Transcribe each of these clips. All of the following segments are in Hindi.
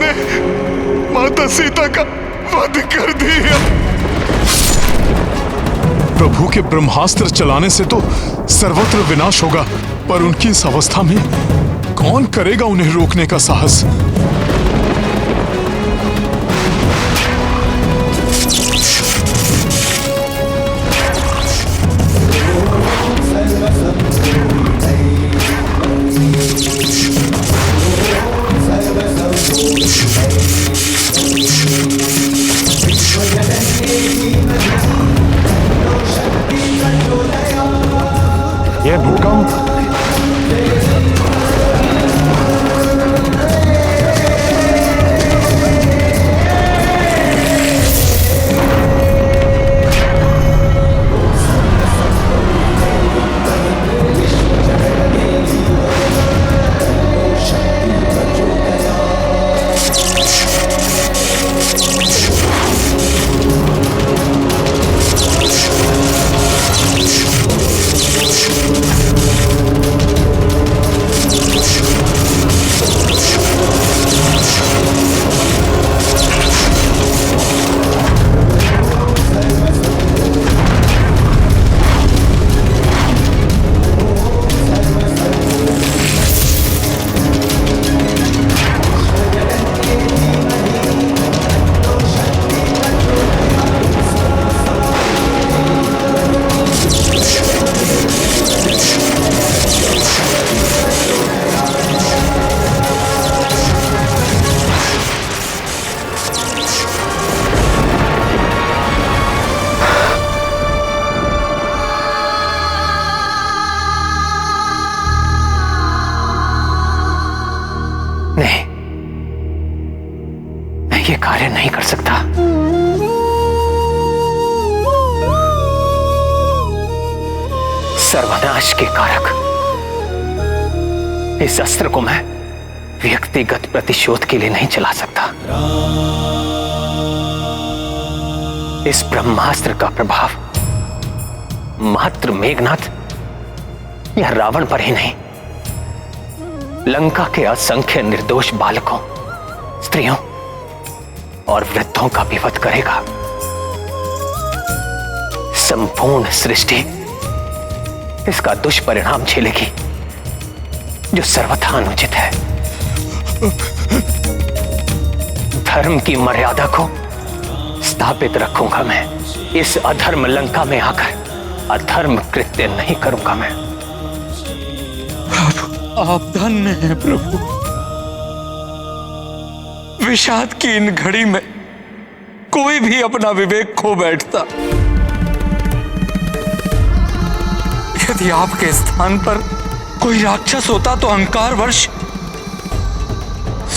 ने माता सीता का वध कर दिया। प्रभु के ब्रह्मास्त्र चलाने से तो सर्वत्र विनाश होगा, पर उनकी इस अवस्था में कौन करेगा उन्हें रोकने का साहस? ये भूकंप ये कार्य नहीं कर सकता। सर्वनाश के कारक इस अस्त्र को मैं व्यक्तिगत प्रतिशोध के लिए नहीं चला सकता। इस ब्रह्मास्त्र का प्रभाव मात्र मेघनाथ या रावण पर ही नहीं, लंका के असंख्य निर्दोष बालकों, स्त्रियों और वृद्धों का भी वध करेगा। संपूर्ण सृष्टि इसका दुष्परिणाम झेलेगी, जो सर्वथा अनुचित है। धर्म की मर्यादा को स्थापित रखूंगा मैं। इस अधर्म लंका में आकर अधर्म कृत्य नहीं करूंगा मैं। आप धन्य हैं प्रभु। विषाद की इन घड़ी में कोई भी अपना विवेक खो बैठता। यदि आपके स्थान पर कोई राक्षस होता तो अहंकारवश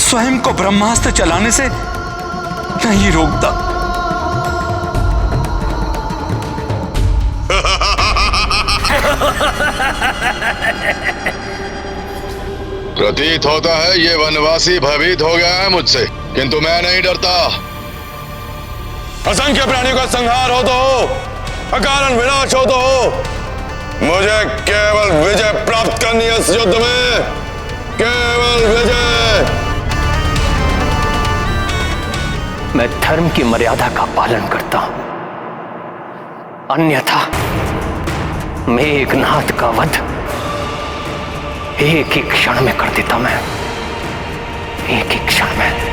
स्वयं को ब्रह्मास्त्र चलाने से नहीं रोकता। प्रतीत होता है ये वनवासी भयभीत हो गया है मुझसे, किंतु मैं नहीं डरता। असंख्य प्राणियों का संहार हो तो हो, अकारण विनाश हो तो हो, मुझे केवल विजय प्राप्त करनी है इस युद्ध में, केवल विजय। मैं धर्म की मर्यादा का पालन करता हूं, अन्यथा मेघनाथ का वध एक ही क्षण में कर देता मैं, एक ही क्षण में।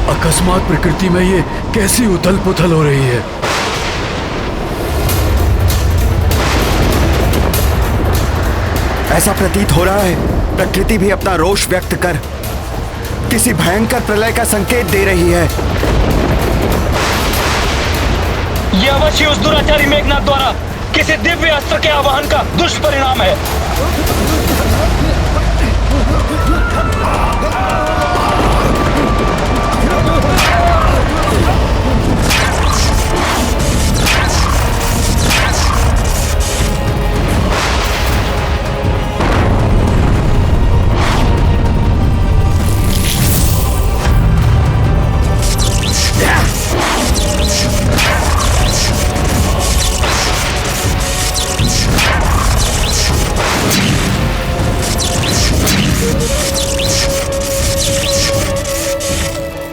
अकस्मात प्रकृति में ये कैसी उथल पुथल हो रही है। ऐसा प्रतीत हो रहा है प्रकृति भी अपना रोष व्यक्त कर किसी भयंकर प्रलय का संकेत दे रही है। यह अवश्य उस दुराचारी मेघनाथ द्वारा किसी दिव्य अस्त्र के आवाहन का दुष्परिणाम है।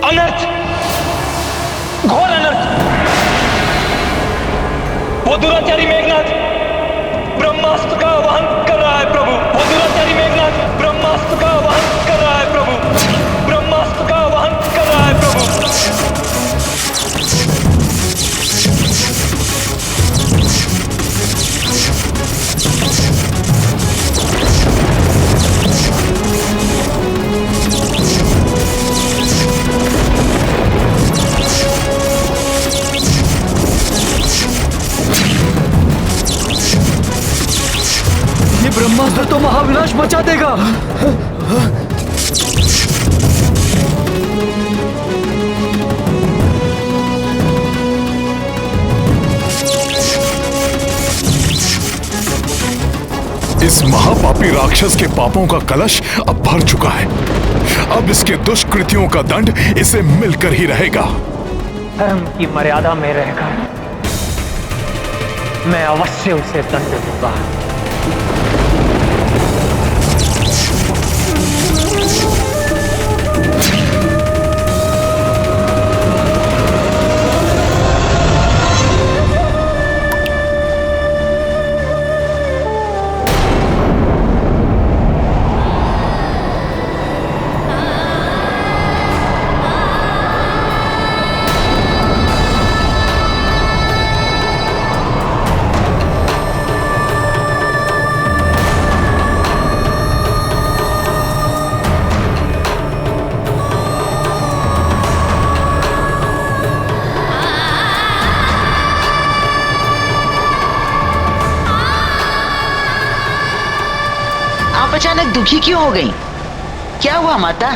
अनर्थ, घोर अनर्थ। वो दुराचारी मेघनाथ ब्रह्मास्त्र का आवाहन कर रहा है प्रभु। वो दुराचारी मेघनाथ ब्रह्मास्त्र का आवाहन कर रहा है प्रभु। ब्रह्मास्त्र का आवाहन कर रहा है प्रभु। ये ब्रह्मास्त्र तो महाविनाश मचा देगा। इस महापापी राक्षस के पापों का कलश अब भर चुका है। अब इसके दुष्कृतियों का दंड इसे मिलकर ही रहेगा। धर्म की मर्यादा में रहकर मैं अवश्य उसे दंड दूंगा। अचानक दुखी क्यों हो गई? क्या हुआ माता?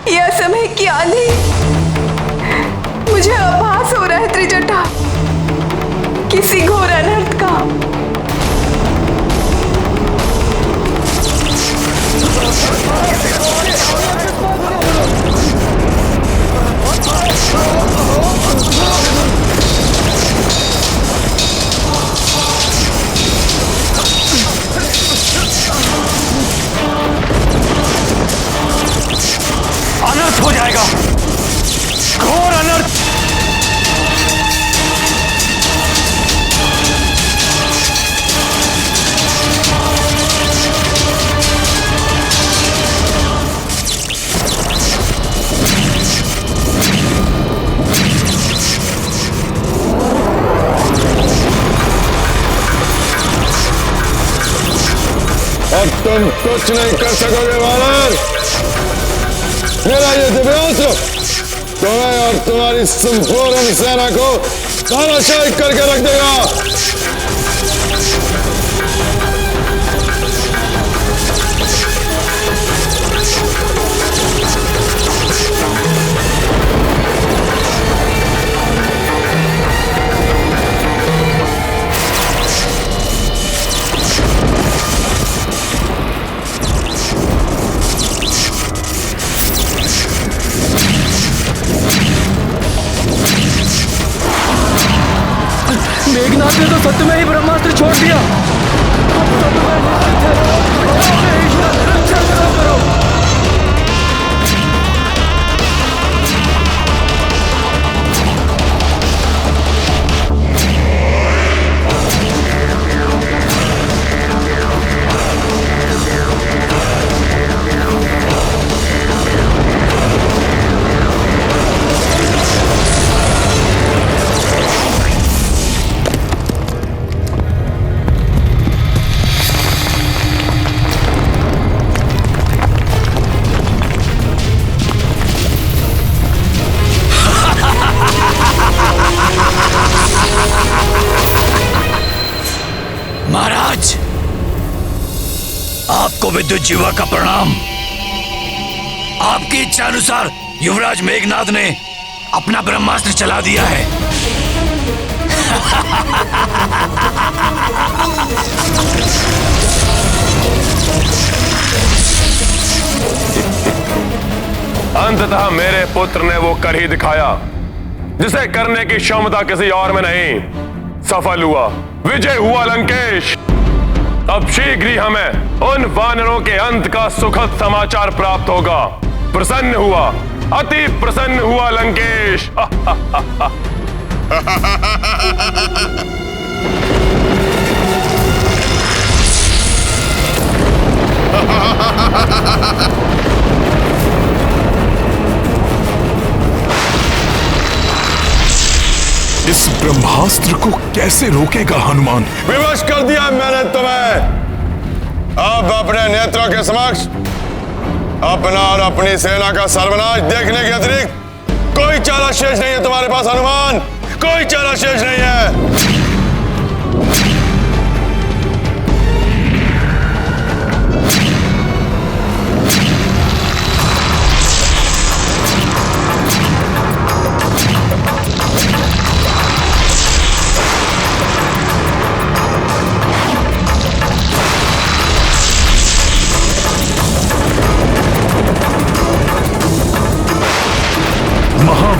यह समय क्या नहीं, मुझे आभास हो रहा है त्रिजटा किसी घोर अनर्थ का। अनर्थ हो जाएगा, घोर अनर्थ। अब तुम कुछ नहीं कर सकोगे वानर। मेरा ये दिव्यास्त्र तुम्हें और तुम्हारी संपूर्ण सेना को तानाशाही करके रख देगा। मेघनाथ ने तो सत्य में ही ब्रह्मास्त्र छोड़ दिया। विद्युत जीवा का प्रणाम। आपकी इच्छा अनुसार युवराज मेघनाद ने अपना ब्रह्मास्त्र चला दिया है। अंततः मेरे पुत्र ने वो कर ही दिखाया जिसे करने की क्षमता किसी और में नहीं। सफल हुआ, विजय हुआ लंकेश। अब शीघ्र ही हमें उन वानरों के अंत का सुखद समाचार प्राप्त होगा। प्रसन्न हुआ, अति प्रसन्न हुआ लंकेश। इस ब्रह्मास्त्र को कैसे रोकेगा हनुमान? विवश कर दिया मैंने तुम्हें। अब अपने नेत्रों के समक्ष अपना और अपनी सेना का सर्वनाश देखने के अतिरिक्त कोई चारा शेष नहीं है तुम्हारे पास हनुमान, कोई चारा शेष नहीं है।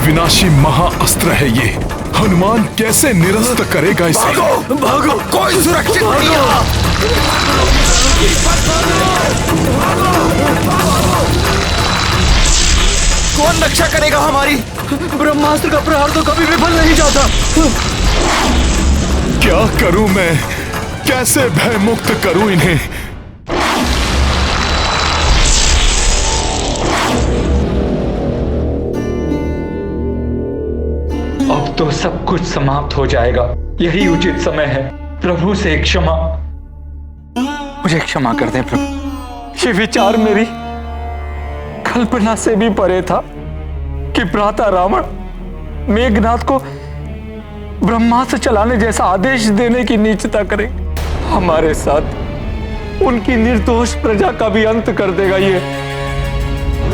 विनाशी महाअस्त्र है ये। हनुमान कैसे निरस्त करेगा इसे? भागो, भागो, कोई सुरक्षित नहीं है। कौन रक्षा करेगा हमारी? ब्रह्मास्त्र का प्रहार तो कभी विफल नहीं जाता। क्या करूं मैं? कैसे भय मुक्त करूं इन्हें? अब तो सब कुछ समाप्त हो जाएगा, यही उचित समय है। प्रभु से क्षमा, मुझे क्षमा कर दें प्रभु। ये विचार मेरी कल्पना से भी परे था कि भ्राता रावण मेघनाद को ब्रह्मास्त्र चलाने जैसा आदेश देने की नीचता करे। हमारे साथ उनकी निर्दोष प्रजा का भी अंत कर देगा ये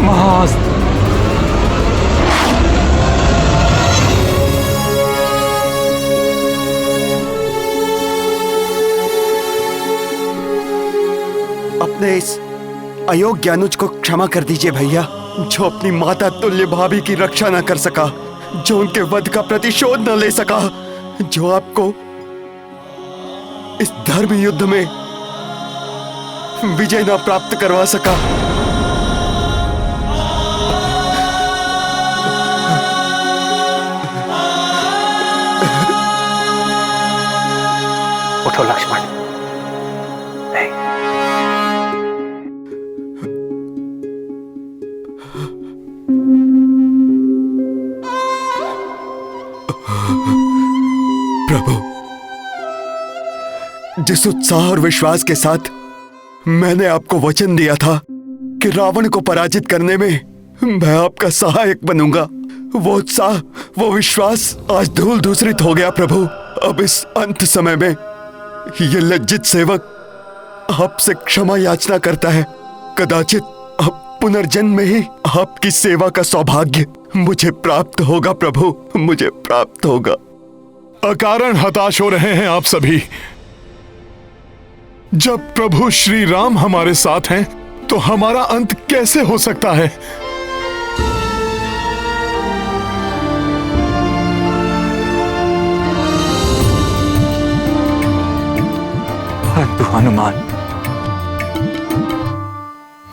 महाअस्त्र। अपने इस अयोग्य अनुज को क्षमा कर दीजिए भैया, जो अपनी माता तुल्य भाभी की रक्षा न कर सका, जो उनके वध का प्रतिशोध न ले सका, जो आपको इस धर्म युद्ध में विजय न प्राप्त करवा सका। उठो लक्ष्मण। प्रभु, जिस उत्साह और विश्वास के साथ मैंने आपको वचन दिया था कि रावण को पराजित करने में मैं आपका सहायक बनूंगा, वो उत्साह, वो विश्वास आज धूल धूसरित हो गया प्रभु। अब इस अंत समय में ये लज्जित सेवक आपसे क्षमा याचना करता है। कदाचित अब पुनर्जन्म में ही आपकी सेवा का सौभाग्य मुझे प्राप्त होगा प्रभु, मुझे प्राप्त होगा। अकारण हताश हो रहे हैं आप सभी। जब प्रभु श्री राम हमारे साथ हैं तो हमारा अंत कैसे हो सकता है? परंतु हनुमान,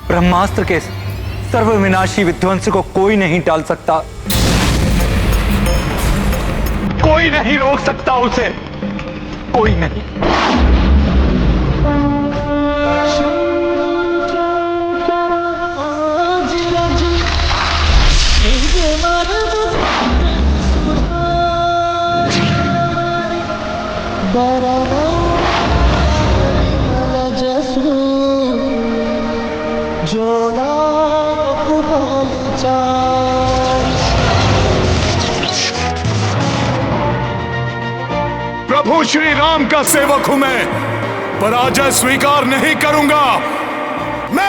ब्रह्मास्त्र के सर्वविनाशी विध्वंस को कोई नहीं टाल सकता, कोई नहीं रोक सकता उसे, कोई नहीं। प्रभु श्री राम का सेवक हूं मैं, पराजय स्वीकार नहीं करूंगा,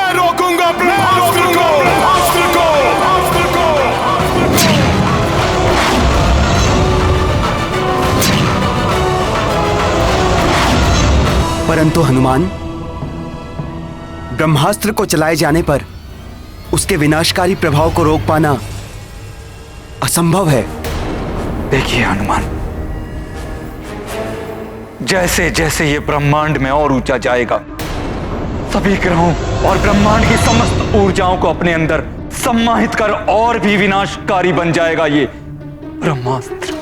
मैं रोकूंगा ब्रह्मास्त्र को। परंतु हनुमान, ब्रह्मास्त्र को चलाए जाने पर उसके विनाशकारी प्रभाव को रोक पाना असंभव है। देखिए हनुमान, जैसे जैसे ये ब्रह्मांड में और ऊंचा जाएगा, सभी ग्रहों और ब्रह्मांड की समस्त ऊर्जाओं को अपने अंदर सम्माहित कर और भी विनाशकारी बन जाएगा ये ब्रह्मास्त्र।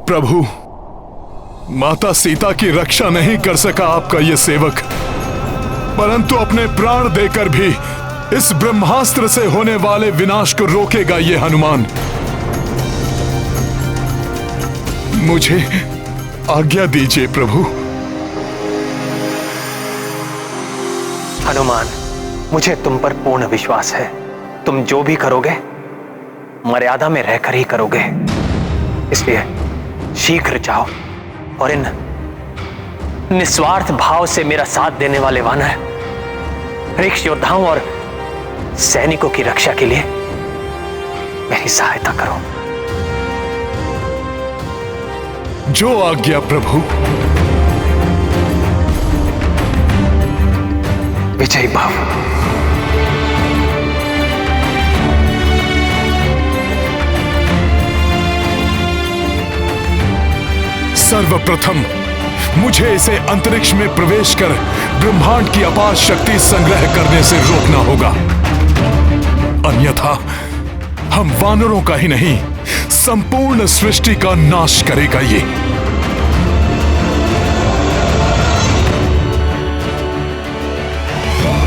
प्रभु, माता सीता की रक्षा नहीं कर सका आपका ये सेवक, परंतु अपने प्राण देकर भी इस ब्रह्मास्त्र से होने वाले विनाश को रोकेगा ये हनुमान। मुझे आज्ञा दीजिए प्रभु। हनुमान, मुझे तुम पर पूर्ण विश्वास है। तुम जो भी करोगे मर्यादा में रहकर ही करोगे, इसलिए शीघ्र जाओ और इन निस्वार्थ भाव से मेरा साथ देने वाले वानर ऋक्ष योद्धाओं और सैनिकों की रक्षा के लिए मेरी सहायता करो। जो आज्ञा प्रभु। विजयी भव। सर्वप्रथम मुझे इसे अंतरिक्ष में प्रवेश कर ब्रह्मांड की अपार शक्ति संग्रह करने से रोकना होगा, अन्यथा हम वानरों का ही नहीं संपूर्ण सृष्टि का नाश करेगा ये।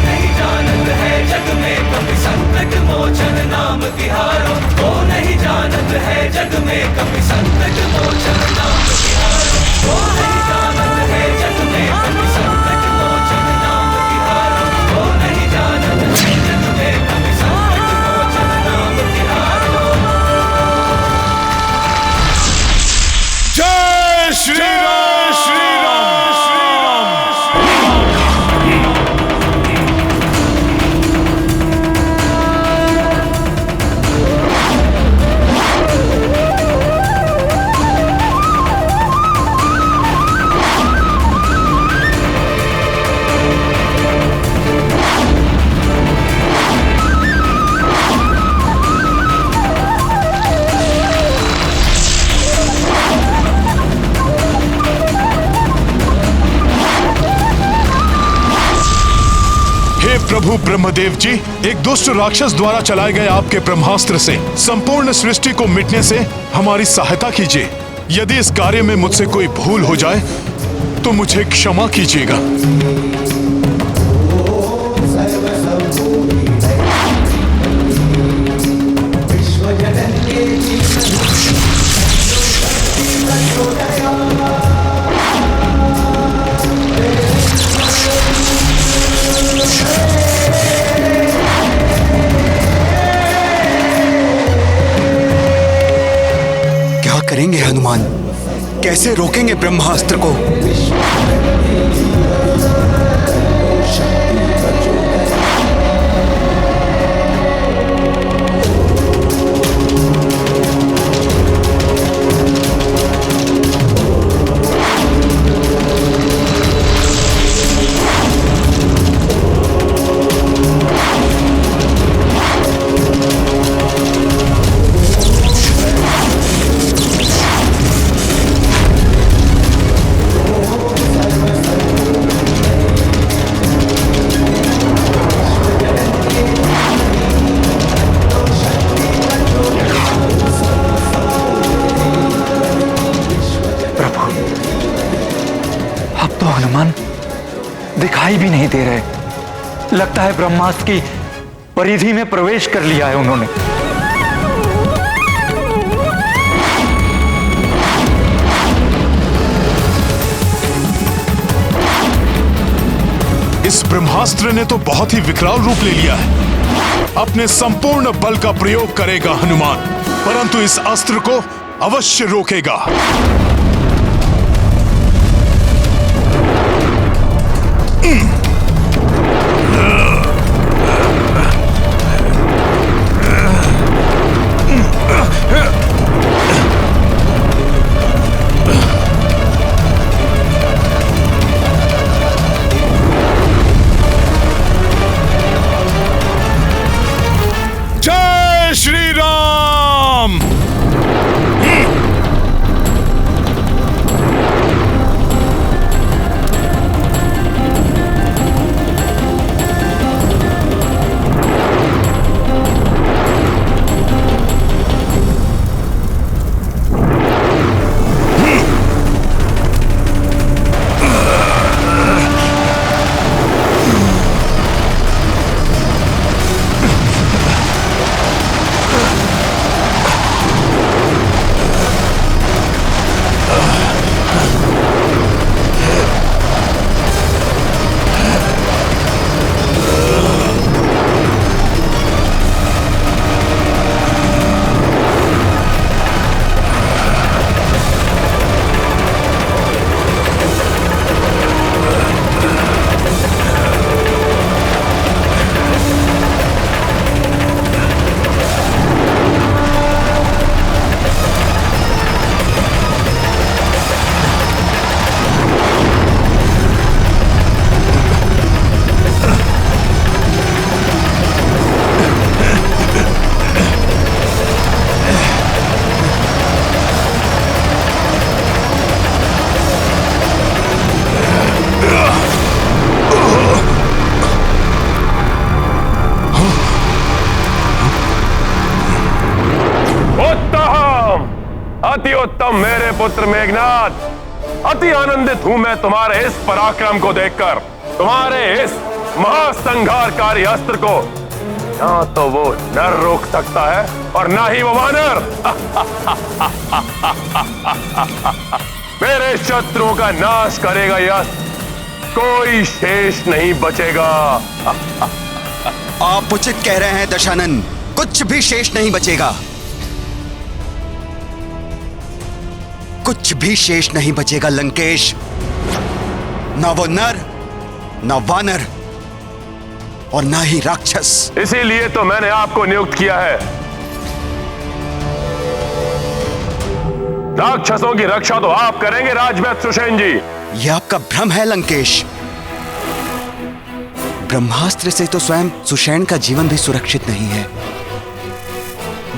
नहीं जानत है जग में कभी संकट मोचन नाम तिहारो, वो नहीं जानत है जग में कभी संकट मोचन नाम तिहारो, वो नहीं जानत है जग में कभी संकट मोचन नाम तिहारो, वो नहीं जानत है जग में कभी संकट मोचन नाम तिहारो। जय श्री राम, श्री राम, श्री राम। प्रभु ब्रह्मदेव जी, एक दुष्ट राक्षस द्वारा चलाए गए आपके ब्रह्मास्त्र से संपूर्ण सृष्टि को मिटने से हमारी सहायता कीजिए। यदि इस कार्य में मुझसे कोई भूल हो जाए तो मुझे क्षमा कीजिएगा। करेंगे हनुमान? कैसे रोकेंगे ब्रह्मास्त्र को? दिखाई भी नहीं दे रहे। लगता है ब्रह्मास्त्र की परिधि में प्रवेश कर लिया है उन्होंने। इस ब्रह्मास्त्र ने तो बहुत ही विकराल रूप ले लिया है। अपने संपूर्ण बल का प्रयोग करेगा हनुमान, परंतु इस अस्त्र को अवश्य रोकेगा। जय श्री राम। अति उत्तम मेरे पुत्र मेघनाद, अति आनंदित हूं मैं तुम्हारे इस पराक्रम को देखकर। तुम्हारे इस महासंहारकारी अस्त्र को ना तो वो नर रोक सकता है और ना ही वो वानर। मेरे शत्रुओं का नाश करेगा यह अस्त्र, कोई शेष नहीं बचेगा। आप उचित कह रहे हैं दशानन, कुछ भी शेष नहीं बचेगा। कुछ भी शेष नहीं बचेगा लंकेश। ना वो नर, ना वानर और ना ही राक्षस। इसीलिए तो मैंने आपको नियुक्त किया है। राक्षसों की रक्षा तो आप करेंगे राजवैद्य सुषेण जी। यह आपका भ्रम है लंकेश। ब्रह्मास्त्र से तो स्वयं सुषेण का जीवन भी सुरक्षित नहीं है।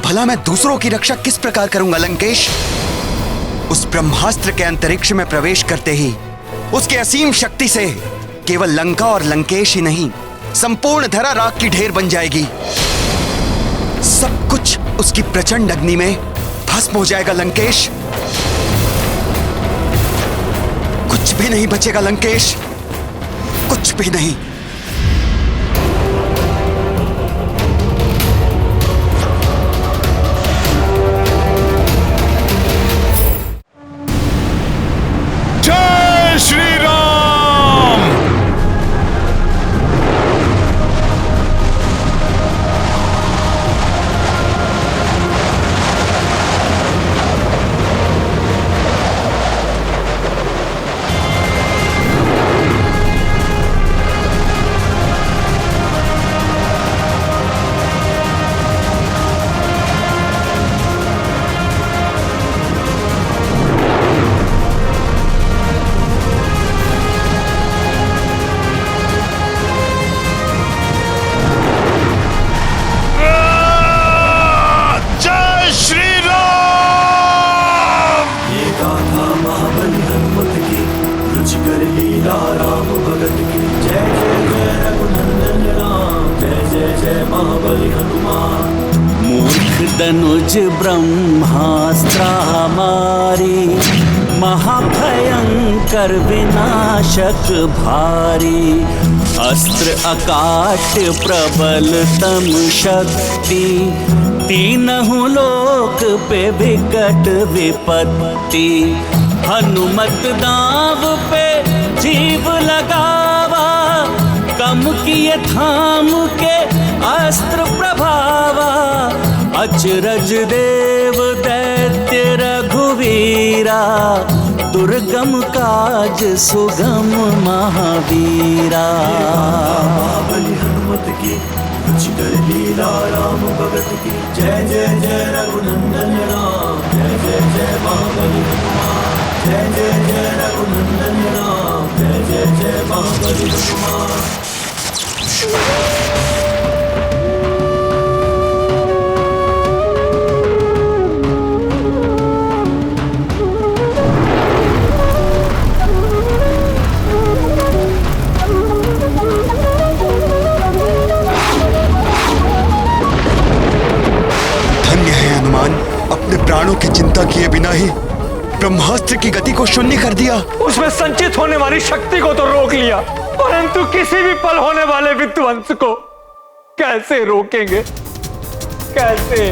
भला मैं दूसरों की रक्षा किस प्रकार करूंगा लंकेश? उस ब्रह्मास्त्र के अंतरिक्ष में प्रवेश करते ही उसके असीम शक्ति से केवल लंका और लंकेश ही नहीं, संपूर्ण धरा राख की ढेर बन जाएगी। सब कुछ उसकी प्रचंड अग्नि में भस्म हो जाएगा लंकेश। कुछ भी नहीं बचेगा लंकेश, कुछ भी नहीं। जय श्री राम। धनुज ब्रह्मास्त्र हमारी, महाभयंकर विनाशक भारी। अस्त्र अकाट प्रबलतम शक्ति, तीनहु लोक पे विकट विपत्ति। हनुमत दाव पे जीव लगावा, कम किए थाम के अस्त्र प्रभावा। अचरज देव दैत्य रघुवीरा, दुर्गम काज सुगम महावीरा। बलि हनुमत की कुछ कर लीला राम भगत की। जय जय जय रघुनंदन राम, जय जय जय महाबली हनुमान। जय जय जय रघुनंदन राम, जय जय जय महाबली हनुमान। अपने प्राणों की चिंता किए बिना ही ब्रह्मास्त्र की गति को शून्य कर दिया। उसमें संचित होने वाली शक्ति को तो रोक लिया, परंतु किसी भी पल होने वाले विध्वंस को कैसे रोकेंगे? कैसे?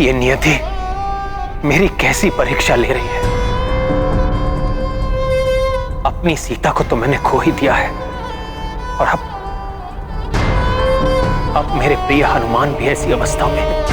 ये नियति मेरी कैसी परीक्षा ले रही है। अपनी सीता को तो मैंने खो ही दिया है, और अब मेरे प्रिय हनुमान भी ऐसी अवस्था में है।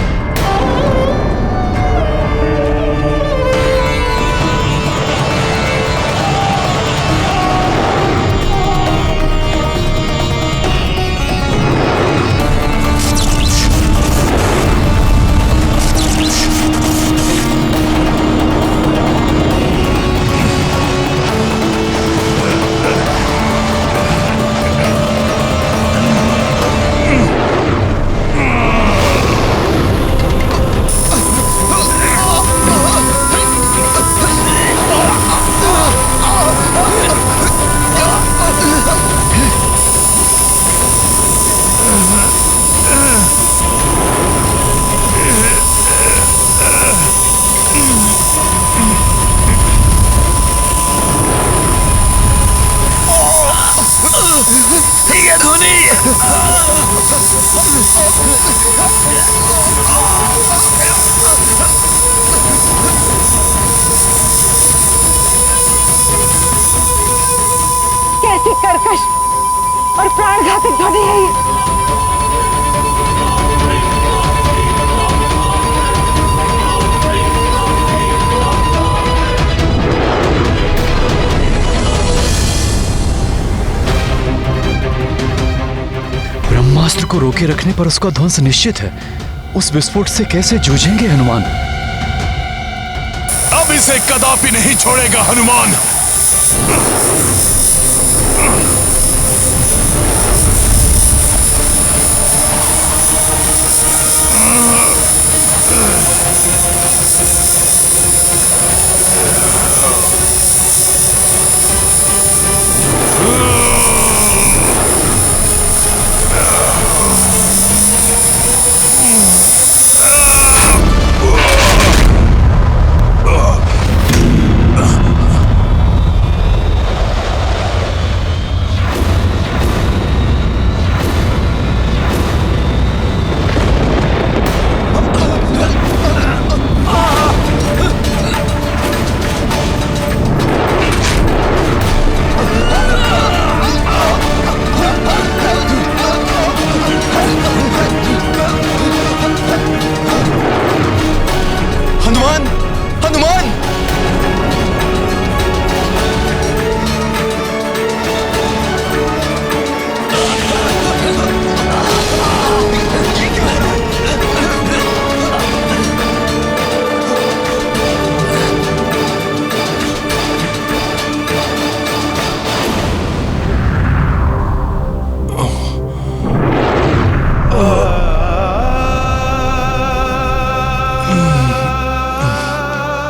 कैसी कर्कश और प्राणघातक ध्वनि है ये। ब्रह्मास्त्र को रोके रखने पर उसका ध्वंस निश्चित है। उस विस्फोट से कैसे जूझेंगे हनुमान? अब इसे कदापि नहीं छोड़ेगा हनुमान।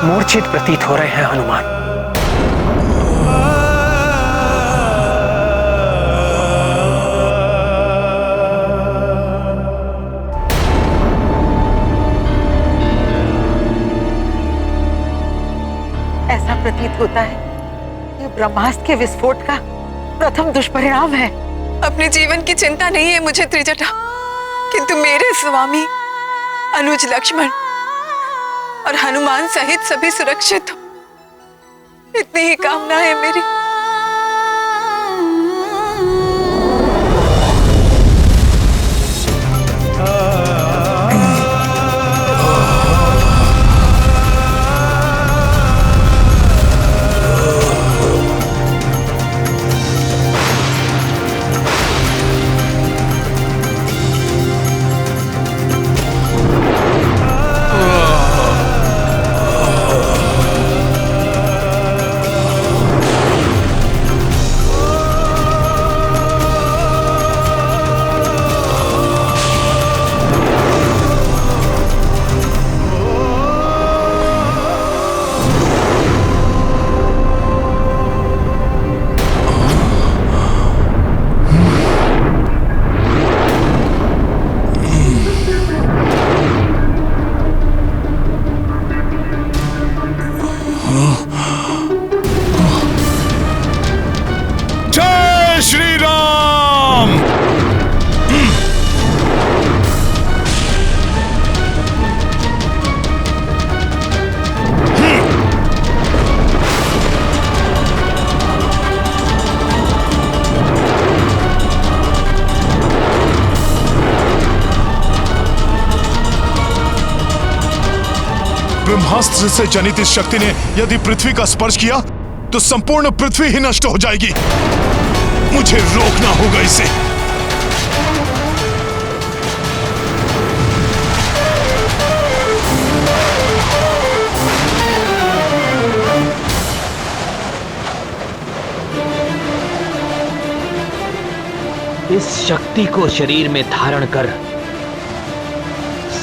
मूर्छित प्रतीत हो रहे हैं हनुमान। प्रतीत होता है ये ब्रह्मास्त्र के विस्फोट का प्रथम दुष्परिणाम है। अपने जीवन की चिंता नहीं है मुझे त्रिजटा, किंतु मेरे स्वामी अनुज लक्ष्मण और हनुमान सहित सभी सुरक्षित हो, इतनी ही कामना है मेरी। जय श्री राम। ब्रह्मास्त्र से जनित इस शक्ति ने यदि पृथ्वी का स्पर्श किया तो संपूर्ण पृथ्वी ही नष्ट हो जाएगी। मुझे रोकना होगा इसे। इस शक्ति को शरीर में धारण कर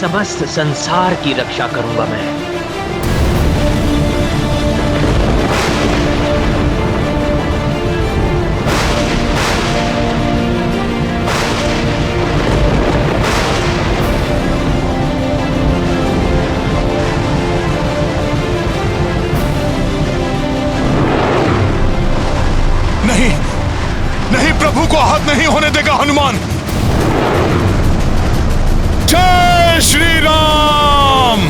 समस्त संसार की रक्षा करूंगा मैं। नहीं, नहीं, प्रभु को आहत नहीं होने देगा हनुमान। जय श्री राम।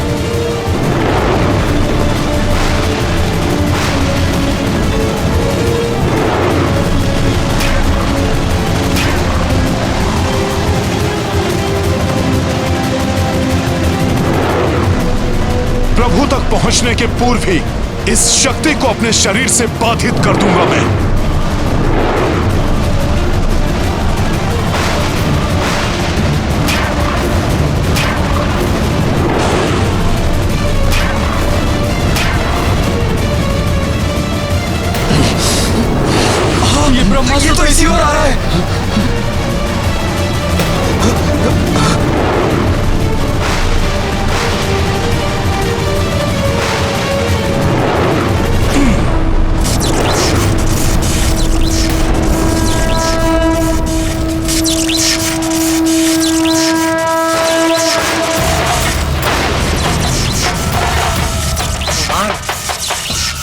प्रभु तक पहुंचने के पूर्व ही इस शक्ति को अपने शरीर से बाधित कर दूंगा मैं। ये ब्रह्मास्त्र तो इसी ओर आ रहा है।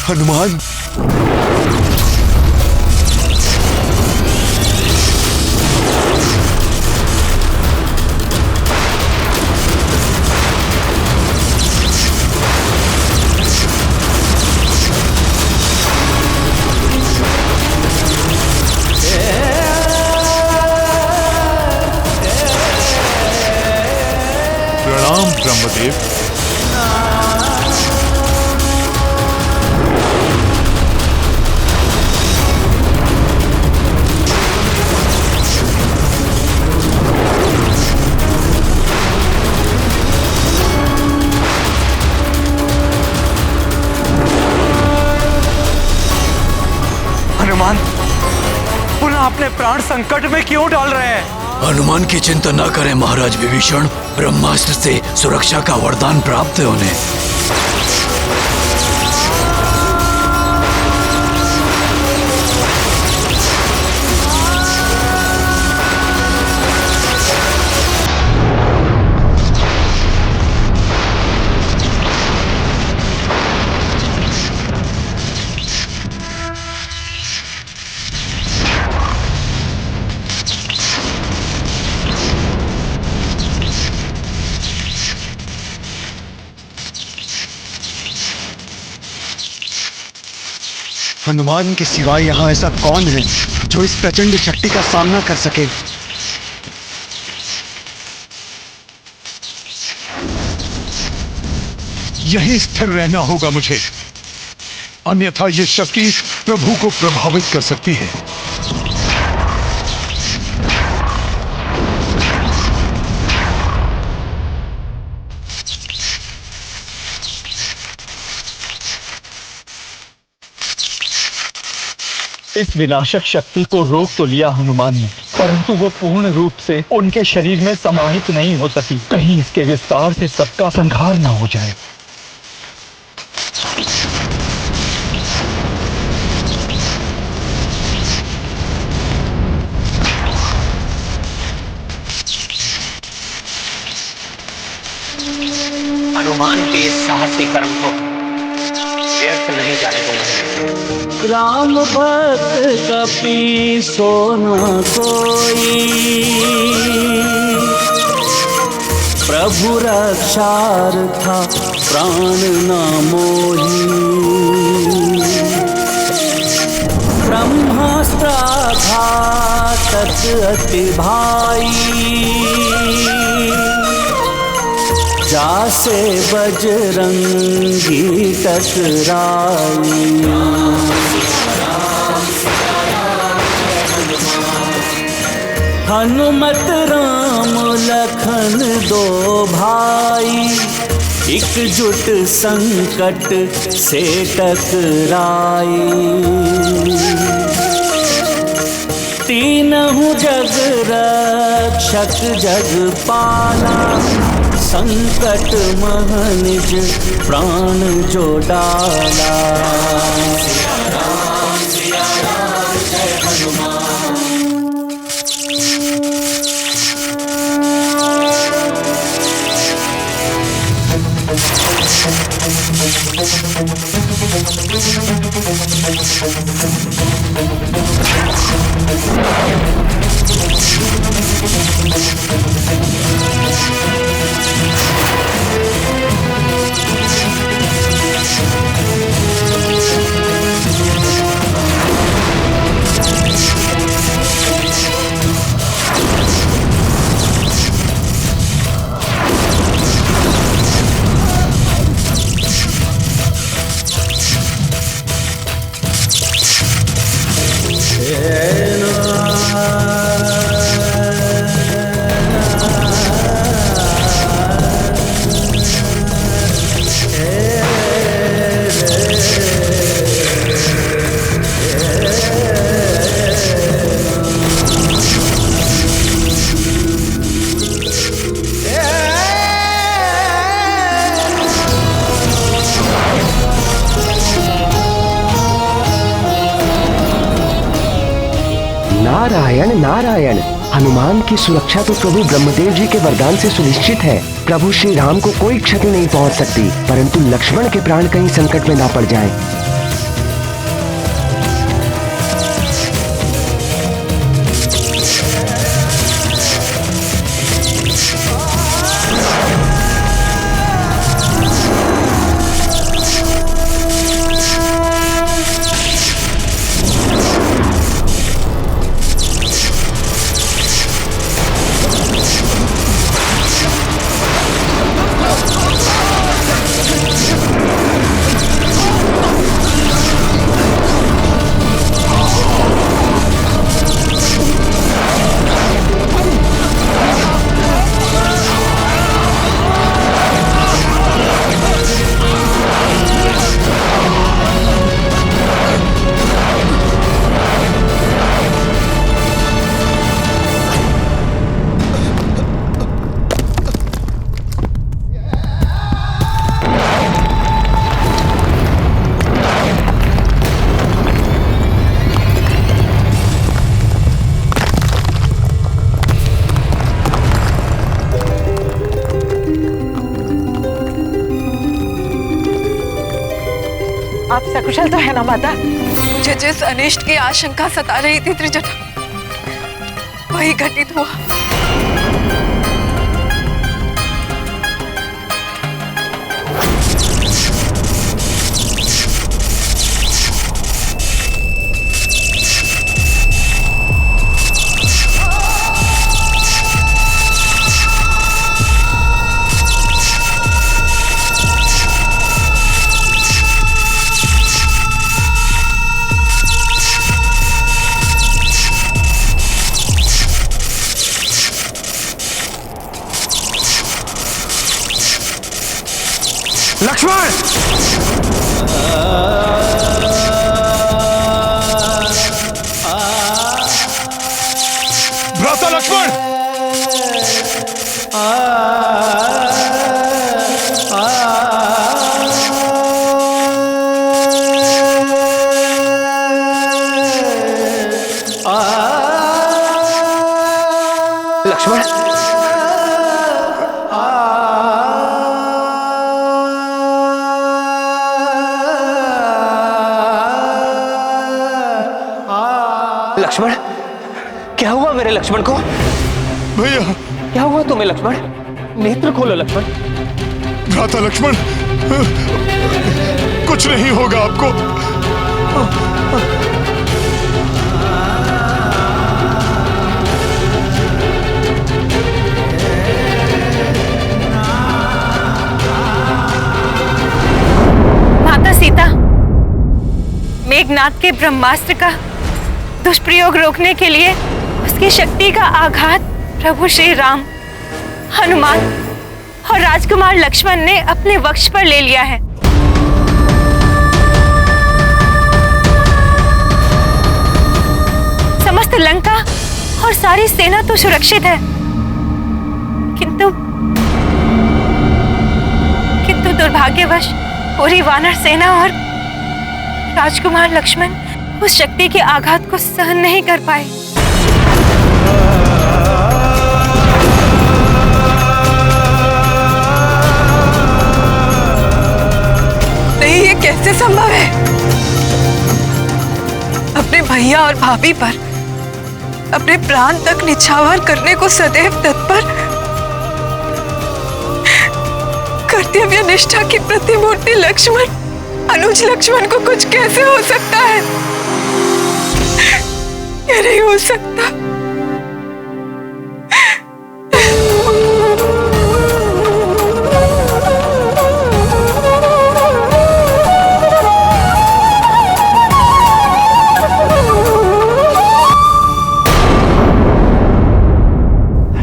हनुमान, प्रणाम ब्रह्मदेव। हनुमान, पुनः अपने प्राण संकट में क्यों डाल रहे हैं? हनुमान की चिंता न करें महाराज विभीषण, ब्रह्मास्त्र से सुरक्षा का वरदान प्राप्त है उन्हें। हनुमान के सिवाय यहाँ ऐसा कौन है जो इस प्रचंड शक्ति का सामना कर सके? यहीं स्थिर रहना होगा मुझे, अन्यथा ये शक्ति प्रभु को प्रभावित कर सकती है। इस विनाशक शक्ति को रोक तो लिया हनुमान ने, परंतु वो पूर्ण रूप से उनके शरीर में समाहित नहीं हो सकी। कहीं इसके विस्तार से सबका संहार न हो जाए। हनुमान के इस साहसी कर्म को व्यर्थ नहीं जाने दूंगा। राम भक्त कपि सोना कोई, प्रभु रक्षार्था प्राण न मोही। ब्रह्मास्त्र घातक अति भाई, जासे बजरंगी टकराई। हनुमत राम लखन दो भाई, एकजुट संकट से टकराई। तीनहु जग रक्षक जग पाला, संकट मह निज प्राण जो डाला। नारायण नारायण। हनुमान की सुरक्षा तो प्रभु ब्रह्मदेव जी के वरदान से सुनिश्चित है। प्रभु श्री राम को कोई क्षति नहीं पहुंच सकती, परंतु लक्ष्मण के प्राण कहीं संकट में ना पड़ जाए। आप सकुशल तो है ना माता? मुझे जिस अनिष्ट की आशंका सता रही थी त्रिजटा, वही घटित हुआ। लक्ष्मण! भ्राता लक्ष्मण! लक्ष्मण! लक्ष्मण, क्या हुआ मेरे लक्ष्मण को? भैया, क्या हुआ तुम्हें लक्ष्मण? नेत्र खोलो लक्ष्मण। भ्राता लक्ष्मण, कुछ नहीं होगा आपको। माता सीता, मेघनाद के ब्रह्मास्त्र का दुष्प्रयोग रोकने के लिए उसकी शक्ति का आघात प्रभु श्री राम, हनुमान और राजकुमार लक्ष्मण ने अपने वक्ष पर ले लिया है। समस्त लंका और सारी सेना तो सुरक्षित है, किंतु दुर्भाग्यवश पूरी वानर सेना और राजकुमार लक्ष्मण उस शक्ति के आघात को सहन नहीं कर पाए। नहीं, ये कैसे संभव है? अपने भैया और भाभी पर अपने प्राण तक निछावर करने को सदैव तत्पर, कर्तव्य निष्ठा की प्रतिमूर्ति लक्ष्मण, अनुज लक्ष्मण को कुछ कैसे हो सकता है? ये नहीं हो सकता।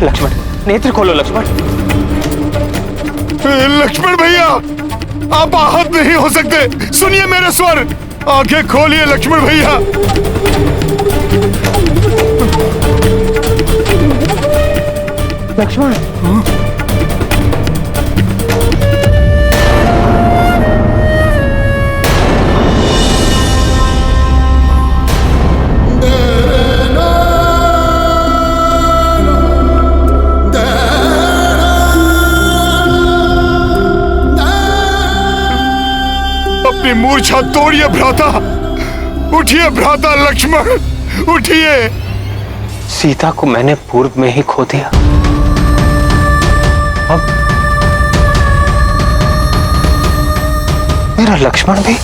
लक्ष्मण, नेत्र खोलो लक्ष्मण। लक्ष्मण भैया, आप आहत नहीं हो सकते। सुनिए मेरे स्वर, आंखें खोलिए लक्ष्मण भैया। लक्ष्मण, अपनी मूर्छा तोड़िए भ्राता। उठिए भ्राता लक्ष्मण, उठिए। सीता को मैंने पूर्व में ही खो दिया, अब मेरा लक्ष्मण भी।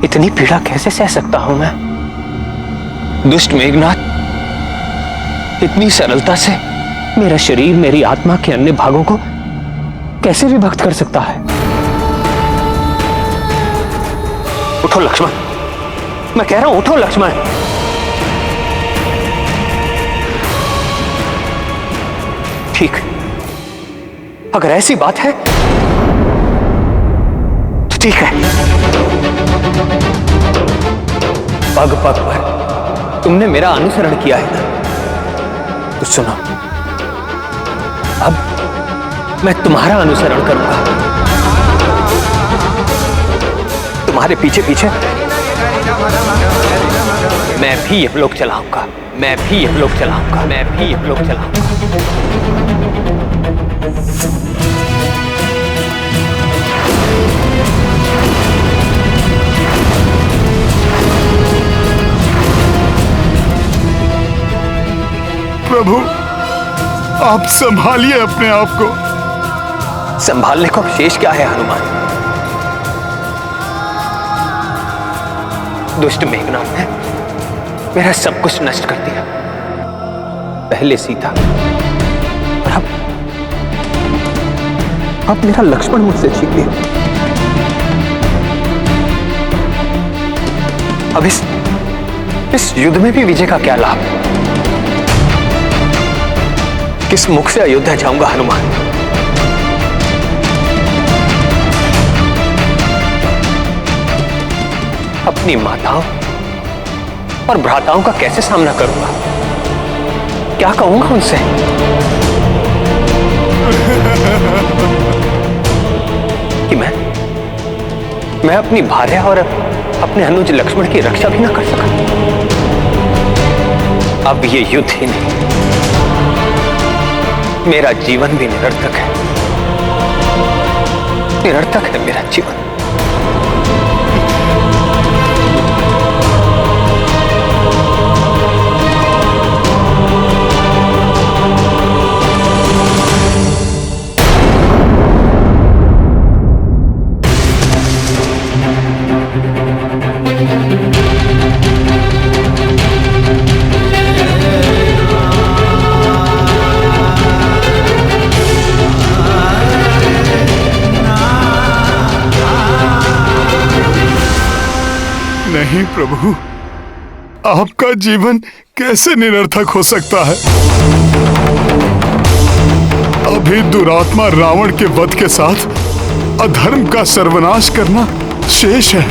इतनी पीड़ा कैसे सह सकता हूं मैं? दुष्ट मेघनाद इतनी सरलता से मेरा शरीर, मेरी आत्मा के अन्य भागों को कैसे विभक्त कर सकता है? उठो लक्ष्मण, मैं कह रहा हूं उठो लक्ष्मण। ठीक, अगर ऐसी बात है तो ठीक है। पग पग पर तुमने मेरा अनुसरण किया है ना, तो सुनो, अब मैं तुम्हारा अनुसरण करूंगा। तुम्हारे पीछे पीछे मैं भी यह लोक चलाऊंगा, मैं भी यह लोक चलाऊंगा, मैं भी यह लोक चलाऊंगा। प्रभु, आप संभालिए अपने आप को। संभालने को शेष क्या है हनुमान? दुष्ट मेघनाद ने मेरा सब कुछ नष्ट कर दिया। पहले सीता और अब मेरा लक्ष्मण मुझसे छीन लिया। अब इस युद्ध में भी विजय का क्या लाभ? किस मुख से अयोध्या जाऊंगा हनुमान? अपनी माताओं और भ्राताओं का कैसे सामना करूंगा? क्या कहूंगा उनसे? कि मैं अपनी भार्या और अपने अनुज लक्ष्मण की रक्षा भी ना कर सका। अब ये युद्ध ही नहीं, मेरा जीवन भी निरर्थक है। निरर्थक है मेरा जीवन। नहीं प्रभु, आपका जीवन कैसे निरर्थक हो सकता है? अभी दुरात्मा रावण के वध के साथ अधर्म का सर्वनाश करना शेष है।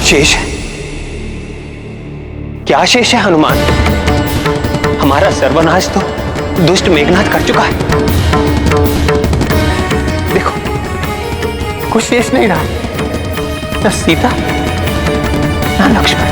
शेष है? क्या शेष है हनुमान? हमारा सर्वनाश तो दुष्ट मेघनाथ कर चुका है। देखो, कुछ शेष नहीं रहा, न सीता न लक्ष्मण।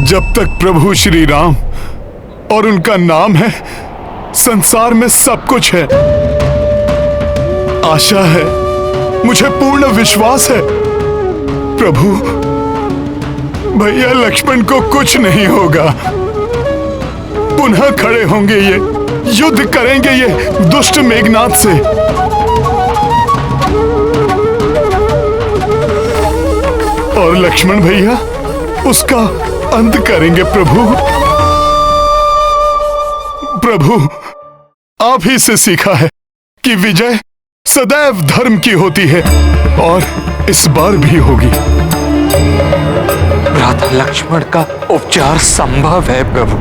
जब तक प्रभु श्री राम और उनका नाम है, संसार में सब कुछ है। आशा है, मुझे पूर्ण विश्वास है प्रभु, भैया लक्ष्मण को कुछ नहीं होगा। पुनः खड़े होंगे ये, युद्ध करेंगे ये दुष्ट मेघनाथ से। और लक्ष्मण भैया उसका अंत करेंगे प्रभु। प्रभु, आप ही से सीखा है कि विजय सदैव धर्म की होती है, और इस बार भी होगी। भ्राता लक्ष्मण का उपचार संभव है प्रभु।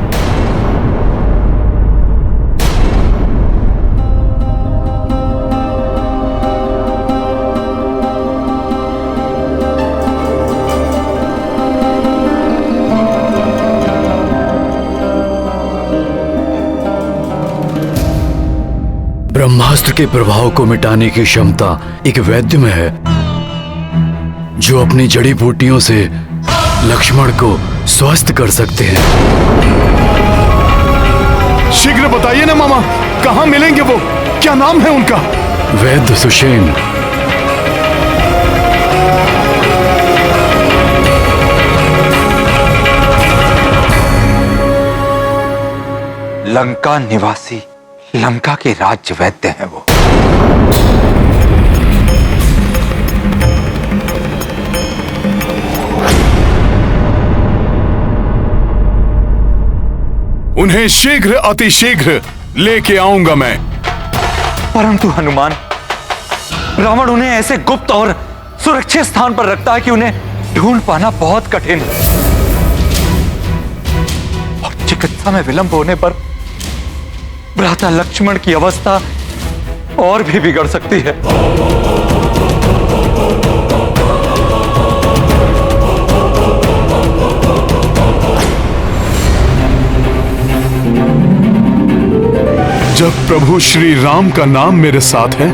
ब्रह्मास्त्र के प्रभाव को मिटाने की क्षमता एक वैद्य में है, जो अपनी जड़ी बूटियों से लक्ष्मण को स्वस्थ कर सकते हैं। शीघ्र बताइए ना मामा, कहाँ मिलेंगे वो? क्या नाम है उनका? वैद्य सुषेण। लंका निवासी, लंका के राज्य वैद्य हैं वो। उन्हें शीघ्र अतिशीघ्र लेके आऊंगा मैं। परंतु हनुमान, रावण उन्हें ऐसे गुप्त और सुरक्षित स्थान पर रखता है कि उन्हें ढूंढ पाना बहुत कठिन है। और चिकित्सा में विलंब होने पर भ्राता लक्ष्मण की अवस्था और भी बिगड़ सकती है। जब प्रभु श्री राम का नाम मेरे साथ है,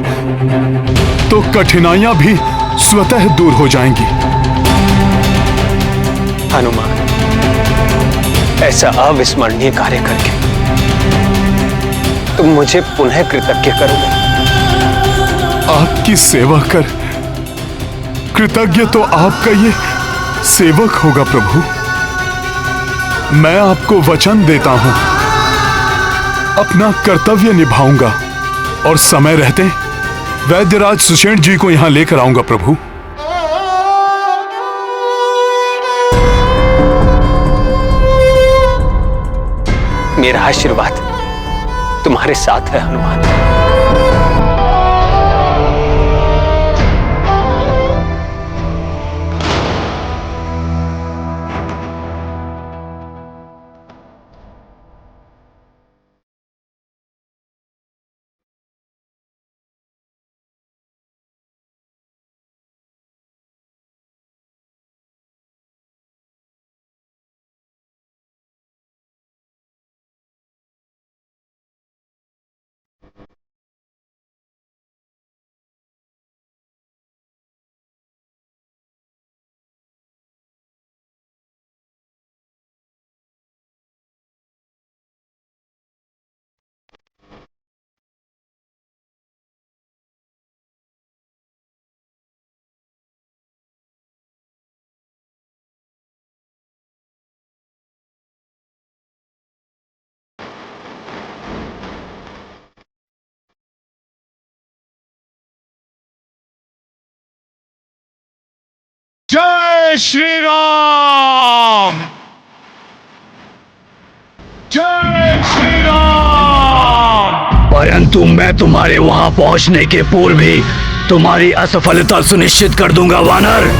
तो कठिनाइयां भी स्वतः दूर हो जाएंगी। हनुमान, ऐसा अविस्मरणीय कार्य करके तुम मुझे पुनः कृतज्ञ करोगे। आपकी सेवा कर कृतज्ञ तो आपका ये सेवक होगा प्रभु। मैं आपको वचन देता हूं, अपना कर्तव्य निभाऊंगा और समय रहते वैद्यराज सुषेण जी को यहां लेकर आऊंगा प्रभु। मेरा आशीर्वाद तुम्हारे साथ है हनुमान। जय श्री राम, जय श्री राम। परंतु मैं तुम्हारे वहां पहुंचने के पूर्व ही तुम्हारी असफलता सुनिश्चित कर दूंगा वानर।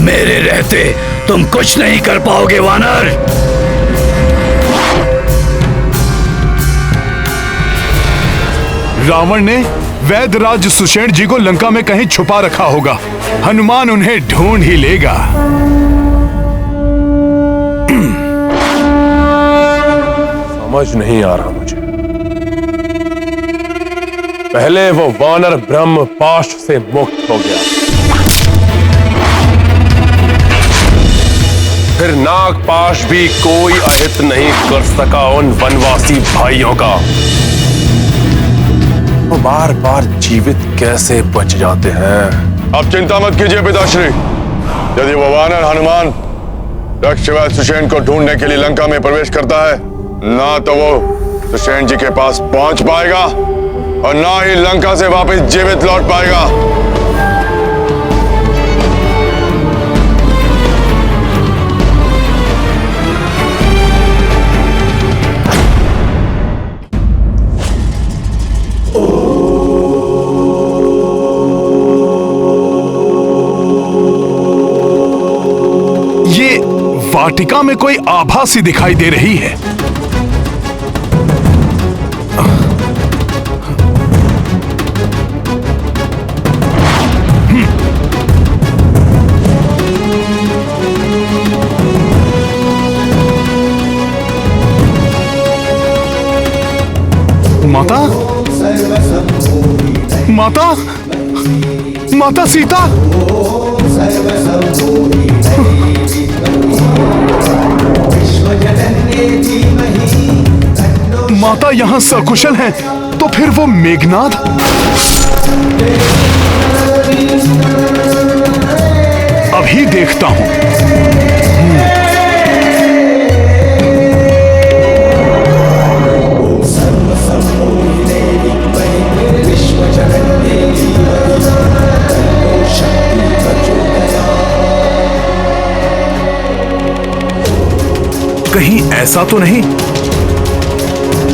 मेरे रहते तुम कुछ नहीं कर पाओगे वानर। रावण ने वैद्यराज सुषेण जी को लंका में कहीं छुपा रखा होगा। हनुमान उन्हें ढूंढ ही लेगा। समझ नहीं आ रहा मुझे। पहले वो वानर ब्रह्म पाश से मुक्त हो गया, फिर नागपाश भी कोई अहित नहीं कर सका उन वनवासी भाइयों का। वो बार बार जीवित कैसे बच जाते हैं। अब चिंता मत कीजिए पिताश्री। यदि वो वानर हनुमान दक्षवैद्य सुषेण को ढूंढने के लिए लंका में प्रवेश करता है, ना तो वो सुषेण जी के पास पहुंच पाएगा और ना ही लंका से वापस जीवित लौट पाएगा। ये वाटिका में कोई आभा सी दिखाई दे रही है। माता, माता, माता सीता। माता यहां सकुशल हैं, तो फिर वो मेघनाद? अभी देखता हूं। कहीं ऐसा तो नहीं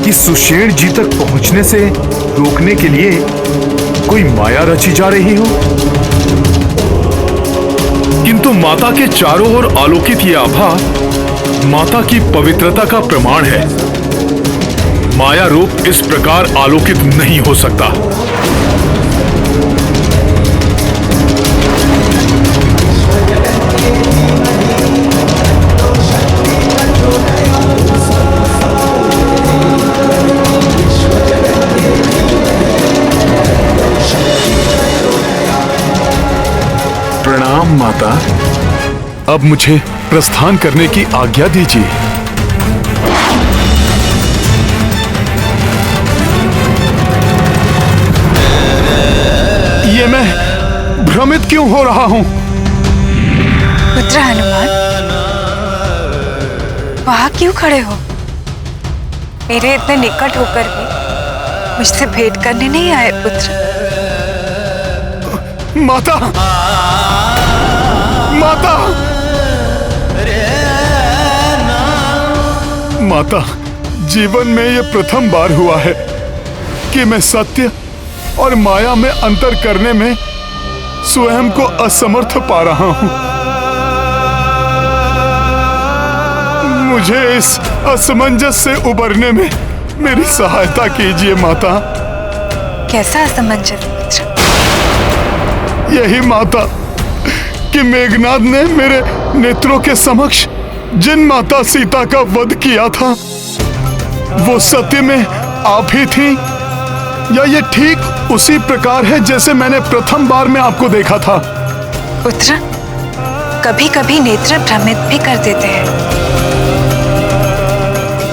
कि सुषेण जी तक पहुंचने से रोकने के लिए कोई माया रची जा रही हो? किंतु माता के चारों ओर आलोकित ये आभा माता की पवित्रता का प्रमाण है। माया रूप इस प्रकार आलोकित नहीं हो सकता। प्रणाम माता। अब मुझे प्रस्थान करने की आज्ञा दीजिए। ये मैं भ्रमित क्यों हो रहा हूं? पुत्र हनुमान, वहां क्यों खड़े हो? मेरे इतने निकट होकर भी मुझसे भेंट करने नहीं आए पुत्र? माता, माता, माता, जीवन में ये प्रथम बार हुआ है कि मैं सत्य और माया में अंतर करने में स्वयं को असमर्थ पा रहा हूं। मुझे इस असमंजस से उबरने में मेरी सहायता कीजिए माता। कैसा असमंजस पुत्र? यही माता कि मेघनाद ने मेरे नेत्रों के समक्ष जिन माता सीता का वध किया था, वो सत्य में आप ही थी, या ये ठीक उसी प्रकार है जैसे मैंने प्रथम बार में आपको देखा था? पुत्र, कभी कभी नेत्र भ्रमित भी कर देते हैं,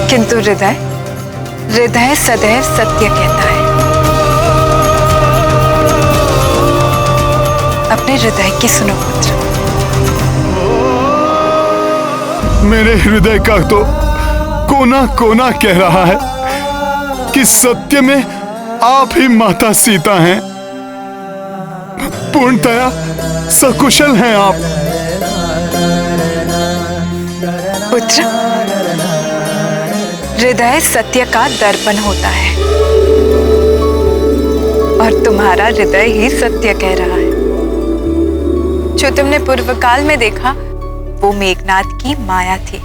किंतु हृदय सदैव सत्य कहता है। अपने हृदय की सुनो पुत्र। मेरे हृदय का तो कोना कोना कह रहा है कि सत्य में आप ही माता सीता हैं। पूर्णतया सकुशल हैं आप। पुत्र, हृदय सत्य का दर्पण होता है और तुम्हारा हृदय ही सत्य कह रहा है। जो तुमने पूर्व काल में देखा वो मेघनाद की माया थी।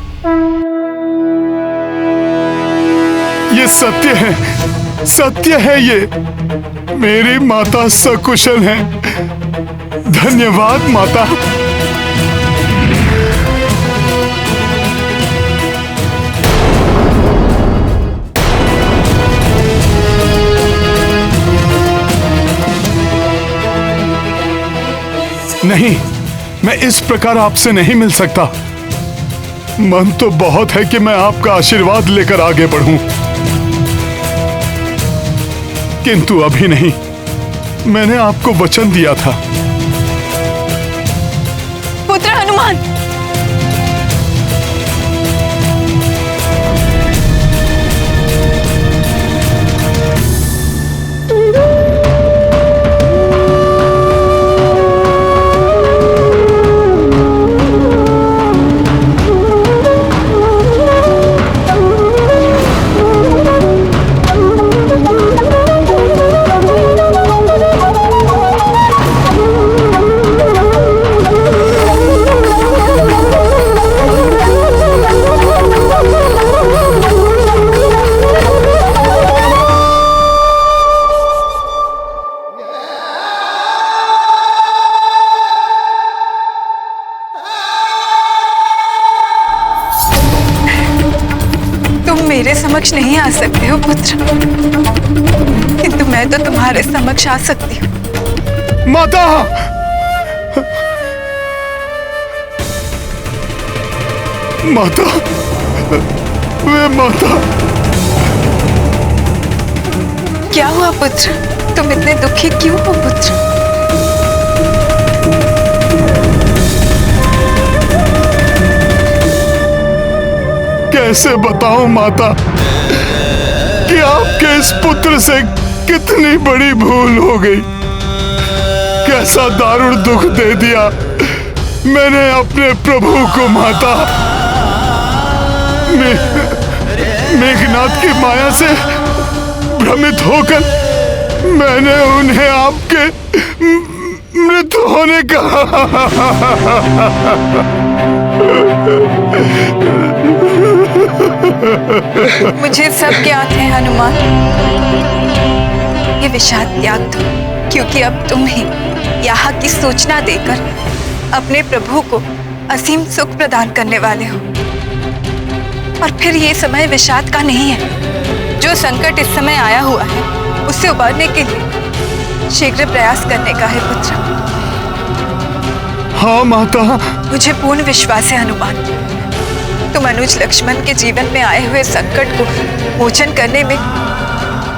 ये सत्य है, सत्य है ये। मेरी माता सकुशल हैं। धन्यवाद माता। नहीं, मैं इस प्रकार आपसे नहीं मिल सकता। मन तो बहुत है कि मैं आपका आशीर्वाद लेकर आगे बढ़ूं, किंतु अभी नहीं। मैंने आपको वचन दिया था। पुत्र हनुमान, मेरे समक्ष नहीं आ सकते हो पुत्र, किंतु मैं तो तुम्हारे समक्ष आ सकती हूँ। माता! माता! वे माता! क्या हुआ पुत्र? तुम इतने दुखी क्यों हो पुत्र? कैसे बताऊं माता कि आपके इस पुत्र से कितनी बड़ी भूल हो गई। कैसा दारुण दुख दे दिया मैंने अपने प्रभु को माता। मेघनाद की माया से भ्रमित होकर मैंने उन्हें आपके मृत होने का मुझे सब ज्ञात है हनुमान। ये विषाद त्याग दो, क्योंकि अब तुम ही यहाँ की सूचना देकर अपने प्रभु को असीम सुख प्रदान करने वाले हो। और फिर ये समय विषाद का नहीं है। जो संकट इस समय आया हुआ है उससे उबारने के लिए शीघ्र प्रयास करने का है पुत्र। हाँ माता। मुझे पूर्ण विश्वास है हनुमान, तुम अनुज लक्ष्मण के जीवन में आए हुए संकट को मोचन करने में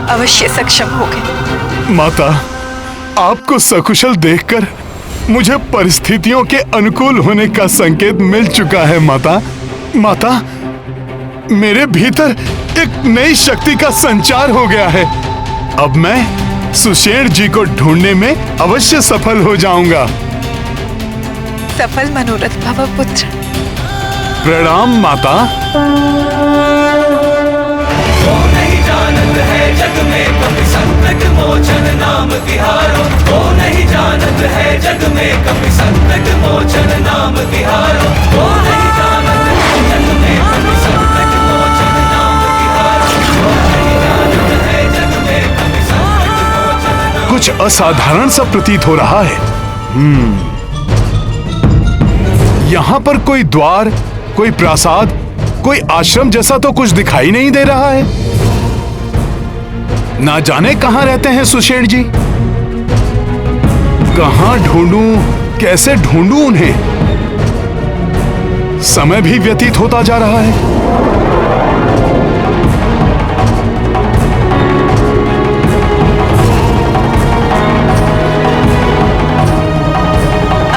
अवश्य सक्षम होगे। माता, आपको सकुशल देखकर मुझे परिस्थितियों के अनुकूल होने का संकेत मिल चुका है माता। माता, मेरे भीतर एक नई शक्ति का संचार हो गया है। अब मैं सुषेण जी को ढूंढने में अवश्य सफल हो जाऊंगा। सफल मनोरथ भव पुत्र। प्रणाम माता। वो नहीं जानत है जग में कभी संकट मोचन नाम तिहारो। वो नहीं जानत है जग में कभी संकट मोचन नाम तिहारो। वो नहीं जानत है जग में कभी संकट मोचन नाम तिहारो। वो नहीं जानत है जग में कभी संकट मोचन नाम। कुछ असाधारण सा प्रतीत हो रहा है। यहाँ पर कोई द्वार, कोई प्रासाद, कोई आश्रम जैसा तो कुछ दिखाई नहीं दे रहा है। ना जाने कहाँ रहते हैं सुषेण जी। कहाँ ढूंढूं, कैसे ढूंढूं उन्हें। समय भी व्यतीत होता जा रहा है।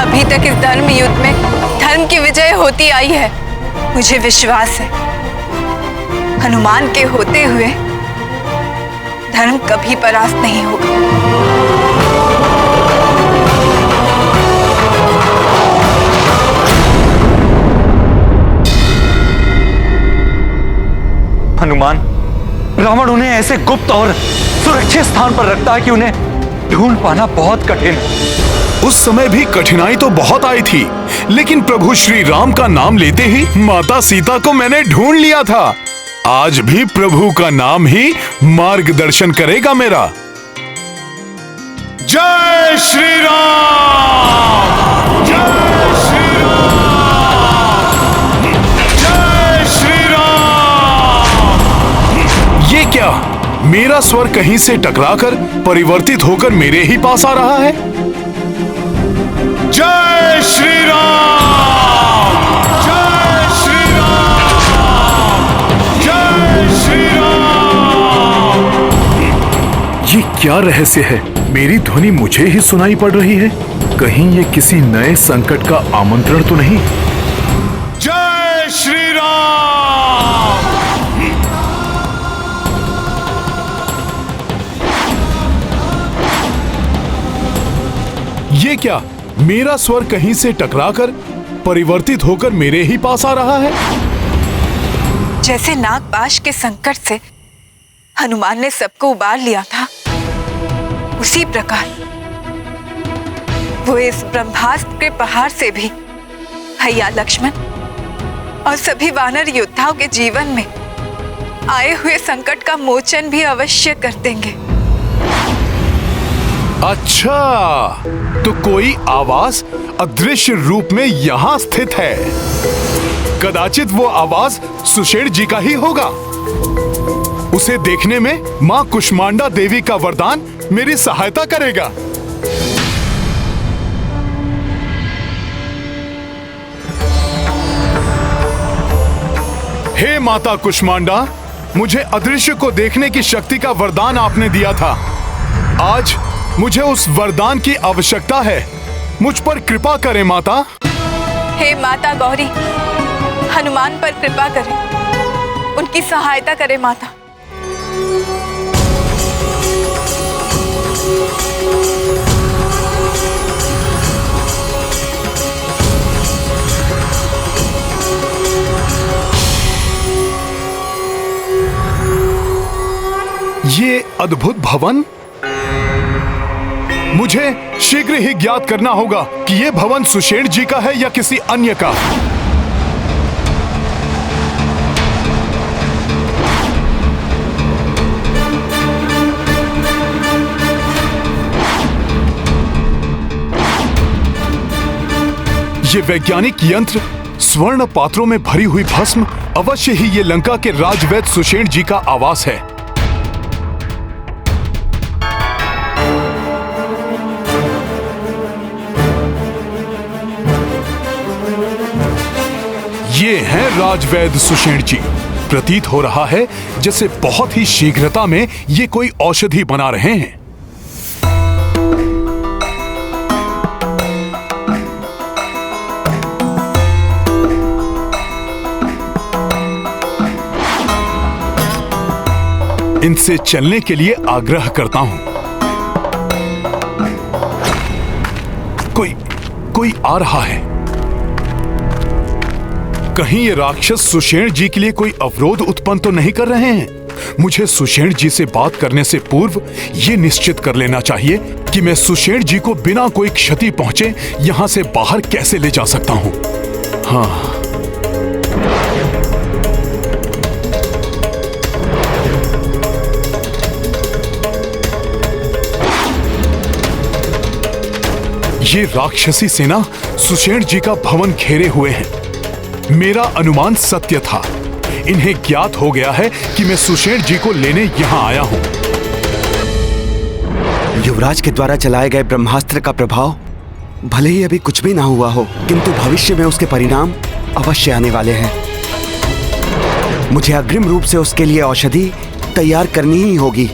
अभी तक इस धर्म युद्ध में धर्म की विजय होती आई है। मुझे विश्वास है हनुमान के होते हुए धर्म कभी परास्त नहीं होगा। हनुमान, रावण उन्हें ऐसे गुप्त और सुरक्षित स्थान पर रखता है कि उन्हें ढूंढ पाना बहुत कठिन है। उस समय भी कठिनाई तो बहुत आई थी, लेकिन प्रभु श्री राम का नाम लेते ही माता सीता को मैंने ढूंढ लिया था। आज भी प्रभु का नाम ही मार्गदर्शन करेगा मेरा। जय श्री राम! जय श्री राम! जय श्री राम! ये क्या? मेरा स्वर कहीं से टकराकर परिवर्तित होकर मेरे ही पास आ रहा है। जय श्री राम! जय श्री राम! जय श्री राम! ये क्या रहस्य है? मेरी ध्वनि मुझे ही सुनाई पड़ रही है। कहीं ये किसी नए संकट का आमंत्रण तो नहीं? जय श्री राम! ये क्या? मेरा स्वर कहीं से टकराकर परिवर्तित होकर मेरे ही पास आ रहा है। जैसे नागपाश के संकट से हनुमान ने सबको उबार लिया था, उसी प्रकार वो इस ब्रह्मास्त्र के पहाड़ से भी भैया लक्ष्मण और सभी वानर योद्धाओं के जीवन में आए हुए संकट का मोचन भी अवश्य कर देंगे। अच्छा, तो कोई आवाज अदृश्य रूप में यहाँ स्थित है। कदाचित वो आवाज सुषेण जी का ही होगा। उसे देखने में माँ कुष्मांडा देवी का वरदान मेरी सहायता करेगा। हे माता कुष्मांडा, मुझे अदृश्य को देखने की शक्ति का वरदान आपने दिया था। आज मुझे उस वरदान की आवश्यकता है। मुझ पर कृपा करें माता। हे माता गौरी, हनुमान पर कृपा करें, उनकी सहायता करें माता। ये अद्भुत भवन, मुझे शीघ्र ही ज्ञात करना होगा कि यह भवन सुषेण जी का है या किसी अन्य का। ये वैज्ञानिक यंत्र, स्वर्ण पात्रों में भरी हुई भस्म, अवश्य ही ये लंका के राजवैद्य सुषेण जी का आवास है। ये हैं राजवैद्य सुषेण जी। प्रतीत हो रहा है जैसे बहुत ही शीघ्रता में ये कोई औषधि बना रहे हैं। इनसे चलने के लिए आग्रह करता हूं। कोई आ रहा है। कहीं ये राक्षस सुषेण जी के लिए कोई अवरोध उत्पन्न तो नहीं कर रहे हैं? मुझे सुषेण जी से बात करने से पूर्व ये निश्चित कर लेना चाहिए कि मैं सुषेण जी को बिना कोई क्षति पहुंचे यहां से बाहर कैसे ले जा सकता हूं। हाँ, ये राक्षसी सेना सुषेण जी का भवन घेरे हुए हैं। मेरा अनुमान सत्य था। इन्हें ज्ञात हो गया है कि मैं सुषेण जी को लेने यहां आया हूं। युवराज के द्वारा चलाए गए ब्रह्मास्त्र का प्रभाव भले ही अभी कुछ भी ना हुआ हो, किंतु भविष्य में उसके परिणाम अवश्य आने वाले हैं। मुझे अग्रिम रूप से उसके लिए औषधि तैयार करनी ही होगी।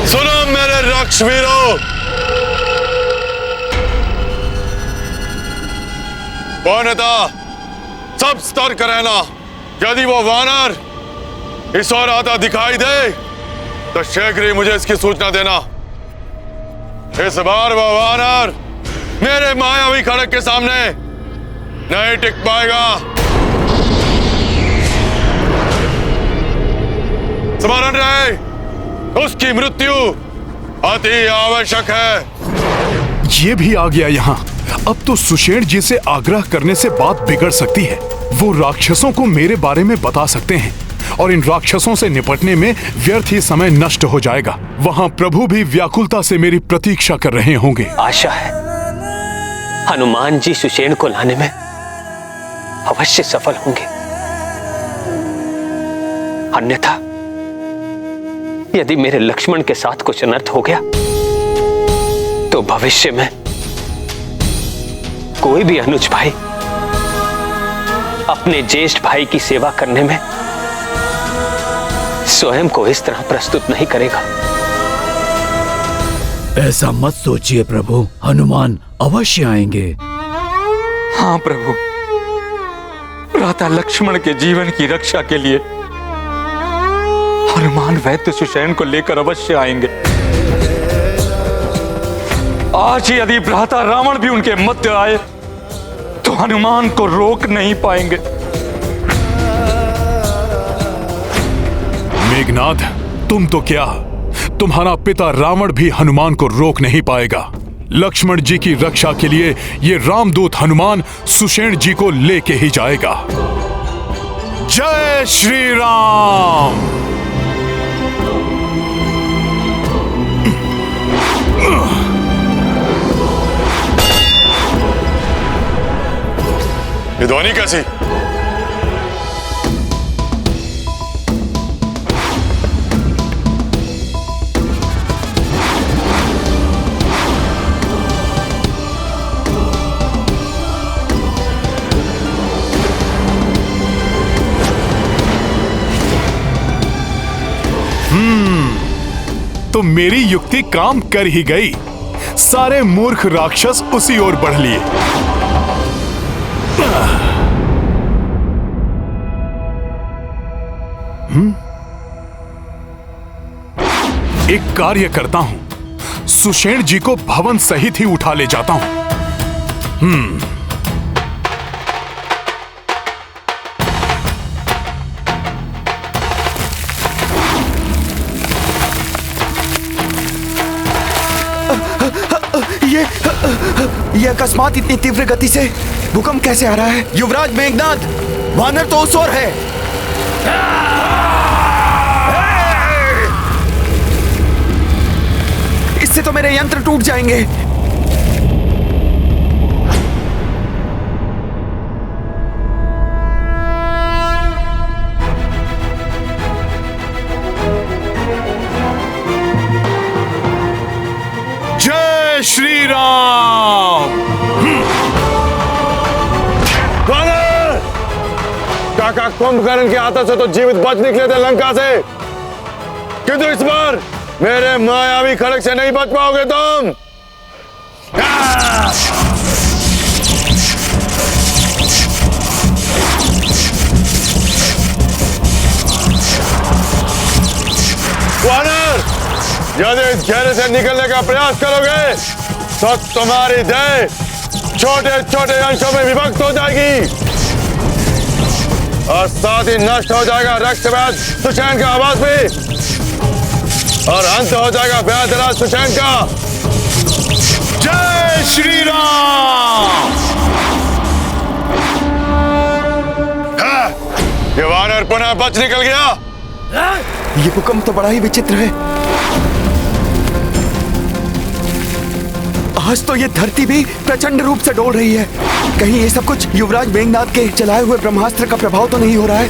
सुनो मेरे राक्षसवीरों, पौनता सब सतर्क रहना। यदि वो वानर इस ओर आता दिखाई दे तो शीघ्र ही मुझे इसकी सूचना देना। इस बार वो वानर मेरे मायावी खड़ग के सामने नहीं टिक पाएगा। स्मरण रहे, उसकी मृत्यु अति आवश्यक है। ये भी आ गया यहाँ। अब तो सुषेण जी से आग्रह करने से बात बिगड़ सकती है। वो राक्षसों को मेरे बारे में बता सकते हैं और इन राक्षसों से निपटने में व्यर्थ ही समय नष्ट हो जाएगा। वहाँ प्रभु भी व्याकुलता से मेरी प्रतीक्षा कर रहे होंगे। आशा है हनुमान जी सुषेण को लाने में अवश्य सफल होंगे, अन्यथा यदि मेरे लक्ष्मण के साथ कुछ अनर्थ हो गया तो भविष्य में कोई भी अनुज भाई अपने ज्येष्ठ भाई की सेवा करने में स्वयं को इस तरह प्रस्तुत नहीं करेगा। ऐसा मत सोचिए प्रभु, हनुमान अवश्य आएंगे। हाँ प्रभु, भ्राता लक्ष्मण के जीवन की रक्षा के लिए हनुमान वैद्य सुषेण को लेकर अवश्य आएंगे। आज ही यदि भ्राता रावण भी उनके मध्य आए तो हनुमान को रोक नहीं पाएंगे। मेघनाथ, तुम तो क्या, तुम्हारा पिता रावण भी हनुमान को रोक नहीं पाएगा। लक्ष्मण जी की रक्षा के लिए ये रामदूत हनुमान सुषेण जी को लेके ही जाएगा। जय श्री राम। ये ध्वनि कैसी? तो मेरी युक्ति काम कर ही गई। सारे मूर्ख राक्षस उसी ओर बढ़ लिए। एक कार्य करता हूं, सुषेण जी को भवन सहित ही उठा ले जाता हूं। ये अकस्मात इतनी तीव्र गति से भूकंप कैसे आ रहा है? युवराज मेघनाथ, वानर तो उस ओर है। इससे तो मेरे यंत्र टूट जाएंगे। जय श्री राम। काका कुंभकर्ण के हाथों से तो जीवित बच निकले थे लंका से, किंतु इस बार मेरे मायावी खड़ग से नहीं बच पाओगे तुम। वानर, यदि इस घेरे से निकलने का प्रयास करोगे तो तुम्हारी देह छोटे छोटे अंशों में विभक्त हो जाएगी और साथ ही नष्ट हो जाएगा रक्षवैद सुषेण का आवास भी, और अंत हो जाएगा व्याधराज सुषेण का। जय श्री राम। ये वानर पुनः बच निकल गया। ये भूकंप तो बड़ा ही विचित्र है। आज तो ये धरती भी प्रचंड रूप से डोल रही है। कहीं ये सब कुछ युवराज मेघनाथ के चलाए हुए ब्रह्मास्त्र का प्रभाव तो नहीं हो रहा है?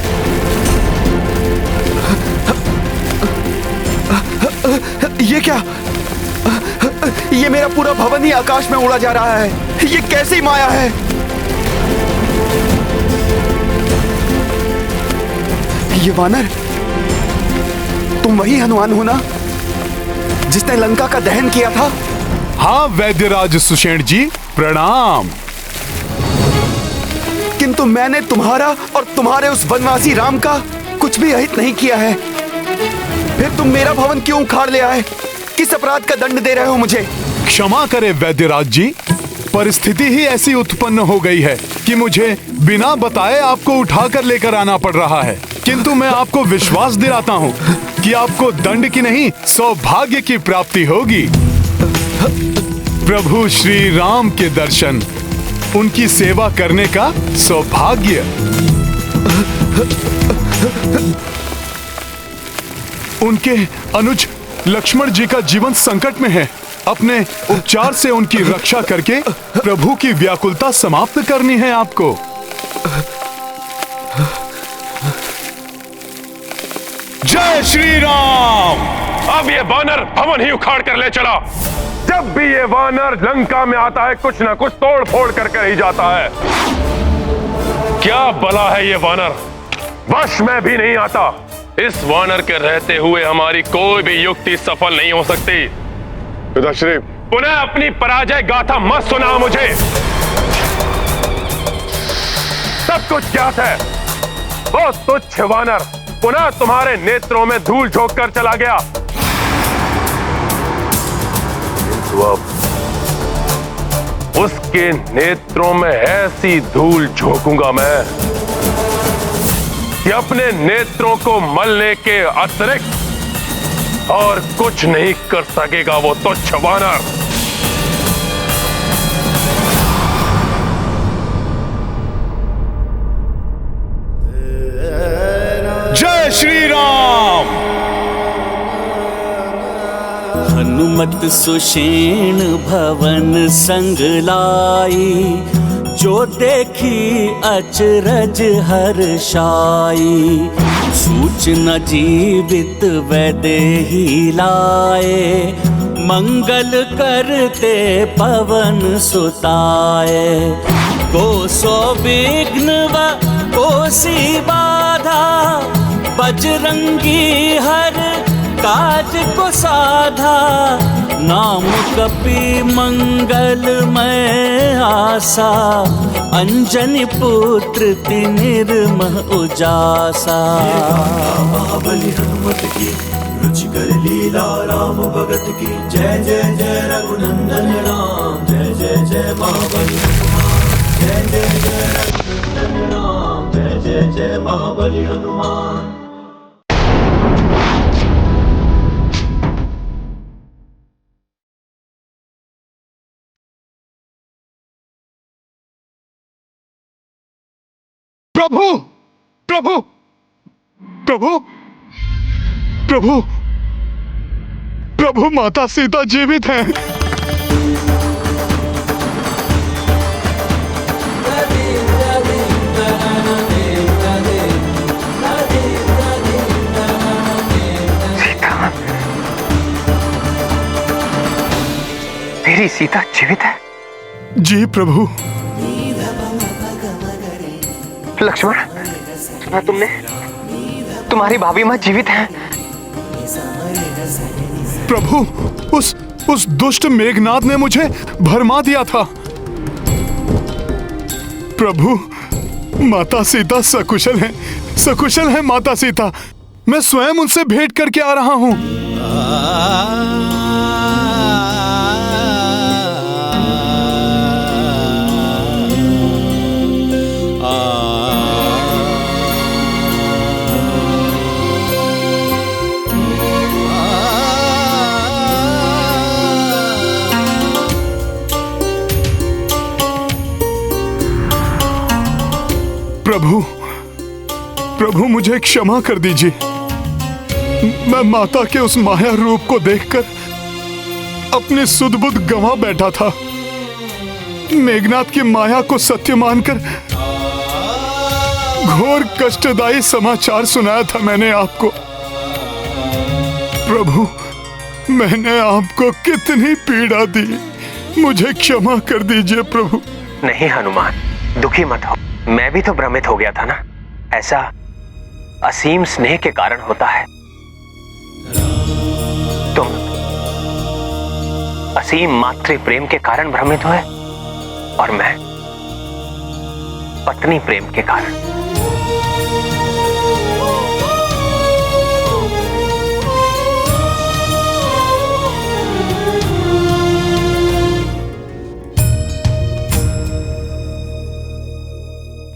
ये क्या? ये मेरा पूरा भवन ही आकाश में उड़ा जा रहा है। ये कैसी माया है? ये वानर, तुम वही हनुमान हो ना जिसने लंका का दहन किया था? हाँ वैद्यराज सुषेण जी, प्रणाम। किंतु मैंने तुम्हारा और तुम्हारे उस वनवासी राम का कुछ भी अहित नहीं किया है। फिर तुम मेरा भवन क्यों उखाड़ ले आए? किस अपराध का दंड दे रहे हो मुझे? क्षमा करें वैद्यराज जी, परिस्थिति ही ऐसी उत्पन्न हो गई है कि मुझे बिना बताए आपको उठाकर लेकर आना पड़ रहा है। किंतु मैं आपको विश्वास दिलाता हूँ कि आपको दंड की नहीं सौभाग्य की प्राप्ति होगी। प्रभु श्री राम के दर्शन, उनकी सेवा करने का सौभाग्य। उनके अनुज लक्ष्मण जी का जीवन संकट में है। अपने उपचार से उनकी रक्षा करके प्रभु की व्याकुलता समाप्त करनी है आपको। जय श्री राम। अब ये वानर भवन ही उखाड़ कर ले चला। जब भी ये वानर लंका में आता है कुछ ना कुछ तोड़ फोड़ कर ही जाता है। क्या बला है ये वानर, वश में भी नहीं आता। इस वानर के रहते हुए हमारी कोई भी युक्ति सफल नहीं हो सकती। पिताश्री, पुनः अपनी पराजय गाथा मत सुना मुझे। सब कुछ ज्ञात है। वो तुच्छ वानर पुनः तुम्हारे नेत्रों में धूल झोंक कर चला गया। किंतु अब उसके नेत्रों में ऐसी धूल झोंकूंगा मैं कि अपने नेत्रों को मलने के अतिरिक्त और कुछ नहीं कर सकेगा वो तुच्छ वानर। जय श्री राम। हनुमत सुषेण भवन संग लाई, जो देखी अचरज हर्षाई। सूचना जीवित वैदेही लाए, मंगल करते पवन सुताए। को सो विघ्न व कोसी बाधा, बजरंगी हर काज को साधा। नाम कपि मंगलमय आसा, अंजनी पुत्र निर्मह उजासा। महाबली हनुमत की रुचिकर लीला राम भगत की। जय जय जय रघुनंदन राम, जय जय जय महाबली हनुमान। जय जय जय रघुनंदन राम, जय जय जय महाबली हनुमान। प्रभु प्रभु प्रभु प्रभु प्रभु, माता सीता जीवित हैं। सीता, मेरी सीता जीवित है? जी प्रभु। लक्ष्मण, सुना तुमने? तुम्हारी भाभी मां जीवित है। प्रभु, उस दुष्ट मेघनाद ने मुझे भरमा दिया था। प्रभु, माता सीता सकुशल हैं, सकुशल हैं माता सीता। मैं स्वयं उनसे भेंट करके आ रहा हूं। प्रभु, प्रभु मुझे क्षमा कर दीजिए। मैं माता के उस माया रूप को देखकर अपनी सुध-बुध गंवा बैठा था। मेघनाद की माया को सत्य मानकर घोर कष्टदायी समाचार सुनाया था मैंने आपको। प्रभु, मैंने आपको कितनी पीड़ा दी, मुझे क्षमा कर दीजिए प्रभु। नहीं हनुमान, दुखी मत हो। मैं भी तो भ्रमित हो गया था ना। ऐसा असीम स्नेह के कारण होता है। तुम असीम मातृ प्रेम के कारण भ्रमित हुए और मैं पत्नी प्रेम के कारण।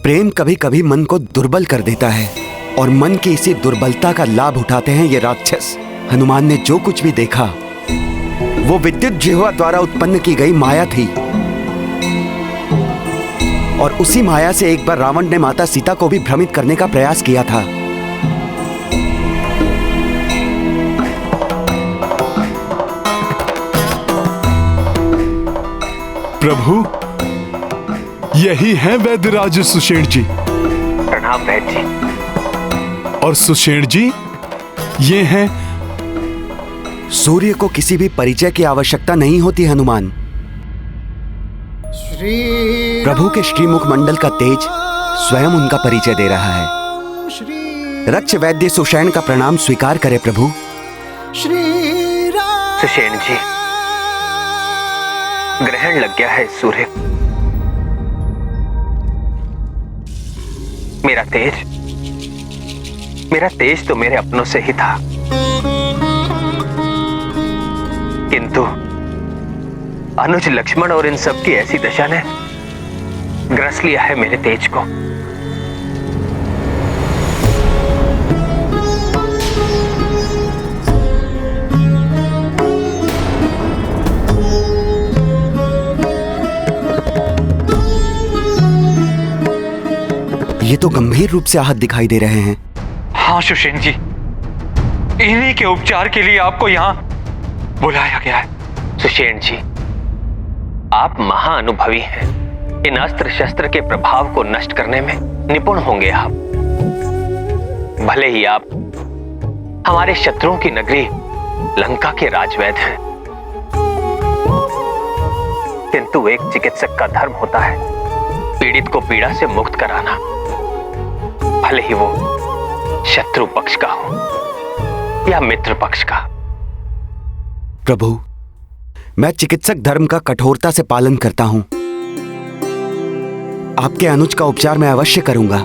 प्रेम कभी कभी मन को दुर्बल कर देता है, और मन की इसी दुर्बलता का लाभ उठाते हैं ये राक्षस। हनुमान ने जो कुछ भी देखा वो विद्युत जिह्वा द्वारा उत्पन्न की गई माया थी, और उसी माया से एक बार रावण ने माता सीता को भी भ्रमित करने का प्रयास किया था। प्रभु, यही है वैद्यराज सुषेण जी। प्रणाम वैद्य जी। और सुषेण जी, ये हैं। सूर्य को किसी भी परिचय की आवश्यकता नहीं होती हनुमान। प्रभु के श्रीमुख मंडल का तेज स्वयं उनका परिचय दे रहा है। रक्ष वैद्य सुषेण का प्रणाम स्वीकार करे प्रभु। सुषेण जी, ग्रहण लग गया है सूर्य। मेरा तेज तो मेरे अपनों से ही था, किंतु अनुज, लक्ष्मण और इन सब की ऐसी दशा ने ग्रस लिया है मेरे तेज को। ये तो गंभीर रूप से आहत दिखाई दे रहे हैं। हाँ सुषेण जी, इन्हीं के उपचार के लिए आपको यहाँ बुलाया गया है। सुषेण जी, आप महाअनुभवी हैं। इन अस्त्र शस्त्र के प्रभाव को नष्ट करने में निपुण होंगे आप। भले ही आप हमारे शत्रुओं की नगरी लंका के राजवैद्य हैं, किंतु एक चिकित्सक का धर्म होता है पीड़ित को पीड़ा से मुक्त कराना, भले ही वो शत्रु पक्ष का हो या मित्र पक्ष का। प्रभु, मैं चिकित्सक धर्म का कठोरता से पालन करता हूं। आपके अनुज का उपचार मैं अवश्य करूंगा।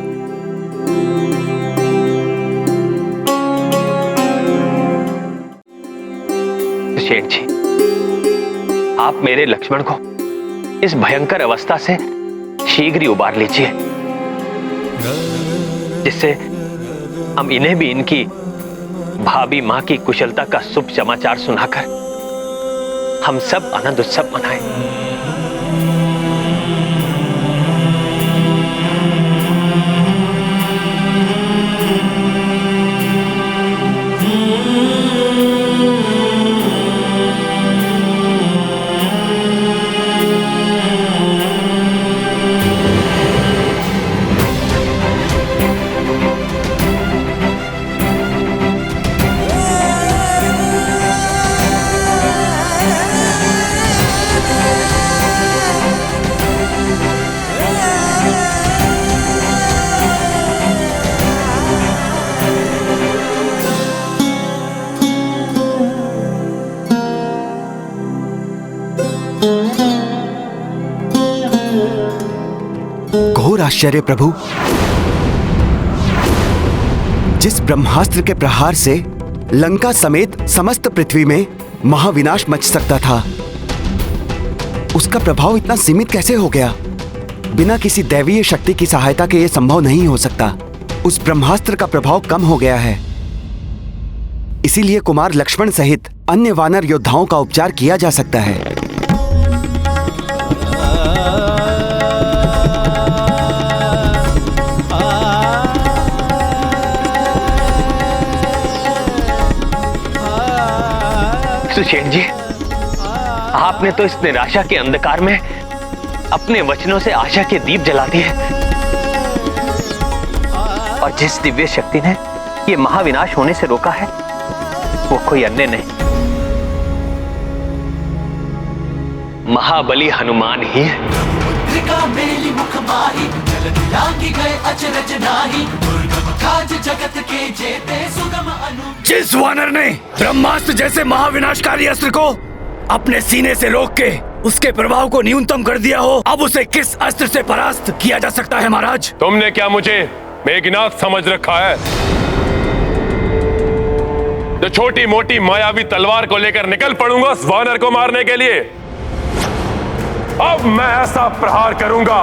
सुषेण जी, आप मेरे लक्ष्मण को इस भयंकर अवस्था से शीघ्र ही उबार लीजिए, जिससे हम इन्हें भी इनकी भाभी मां की कुशलता का शुभ समाचार सुनाकर हम सब आनंद उत्सव मनाएं। घोर आश्चर्य प्रभु, जिस ब्रह्मास्त्र के प्रहार से लंका समेत समस्त पृथ्वी में महाविनाश मच सकता था, उसका प्रभाव इतना सीमित कैसे हो गया? बिना किसी दैवीय शक्ति की सहायता के यह संभव नहीं हो सकता। उस ब्रह्मास्त्र का प्रभाव कम हो गया है, इसीलिए कुमार लक्ष्मण सहित अन्य वानर योद्धाओं का उपचार किया जा सकता है। सुषेण जी, आपने तो इस निराशा के अंधकार में अपने वचनों से आशा के दीप जला दिए, और जिस दिव्य शक्ति ने ये महाविनाश होने से रोका है वो कोई अन्य नहीं, महाबली हनुमान ही है। जिस वानर ने ब्रह्मास्त्र जैसे महाविनाशकारी अस्त्र को अपने सीने से रोक के उसके प्रभाव को न्यूनतम कर दिया हो, अब उसे किस अस्त्र से परास्त किया जा सकता है महाराज? तुमने क्या मुझे मेघनाथ समझ रखा है, जो छोटी मोटी मायावी तलवार को लेकर निकल पड़ूंगा उस वानर को मारने के लिए? अब मैं ऐसा प्रहार करूंगा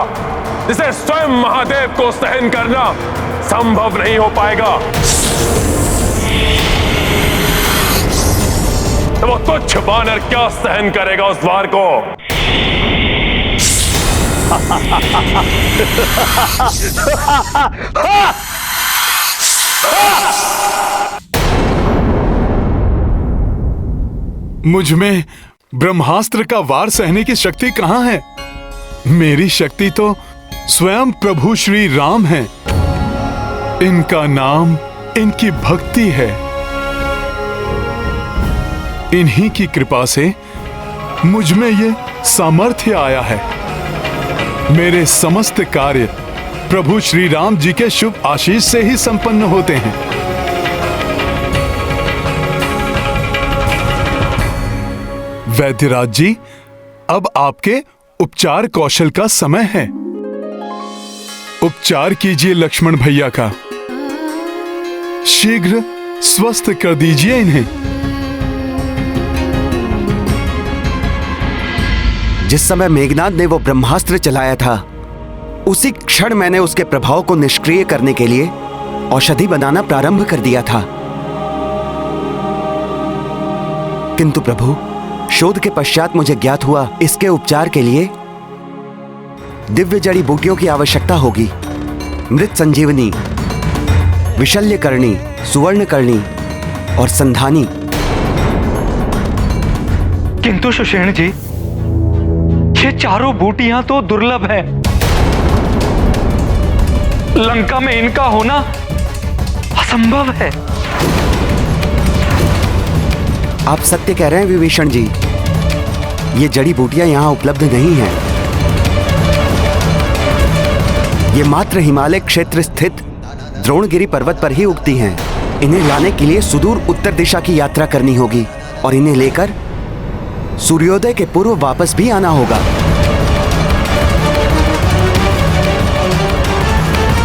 जिसे स्वयं महादेव को सहन करना संभव नहीं हो पाएगा। तो वो तुच्छ वानर क्या सहन करेगा उस वार को? मुझ में ब्रह्मास्त्र का वार सहने की शक्ति कहां है? मेरी शक्ति तो स्वयं प्रभु श्री राम है। इनका नाम, इनकी भक्ति है। इन्हीं की कृपा से मुझ में ये सामर्थ्य आया है। मेरे समस्त कार्य प्रभु श्री राम जी के शुभ आशीष से ही संपन्न होते हैं। वैद्यराज जी, अब आपके उपचार कौशल का समय है। उपचार कीजिए लक्ष्मण भैया का। शीघ्र स्वस्थ कर दीजिए इन्हें। जिस समय मेघनाद ने वो ब्रह्मास्त्र चलाया था, उसी क्षण मैंने उसके प्रभाव को निष्क्रिय करने के लिए औषधि बनाना प्रारंभ कर दिया था। किंतु प्रभु, शोध के पश्चात मुझे ज्ञात हुआ इसके उपचार के लिए दिव्य जड़ी बूटियों की आवश्यकता होगी। मृत संजीवनी, विशल्यकर्णी, सुवर्णकर्णी और संधानी। किंतु सुषेण जी, ये चारों बूटियां तो दुर्लभ हैं। लंका में इनका होना असंभव है। आप सत्य कह रहे हैं विभीषण जी, ये जड़ी बूटियां यहां उपलब्ध नहीं हैं। ये मात्र हिमालय क्षेत्र स्थित द्रोणगिरी पर्वत पर ही उगती हैं। इन्हें लाने के लिए सुदूर उत्तर दिशा की यात्रा करनी होगी और इन्हें लेकर सूर्योदय के पूर्व वापस भी आना होगा।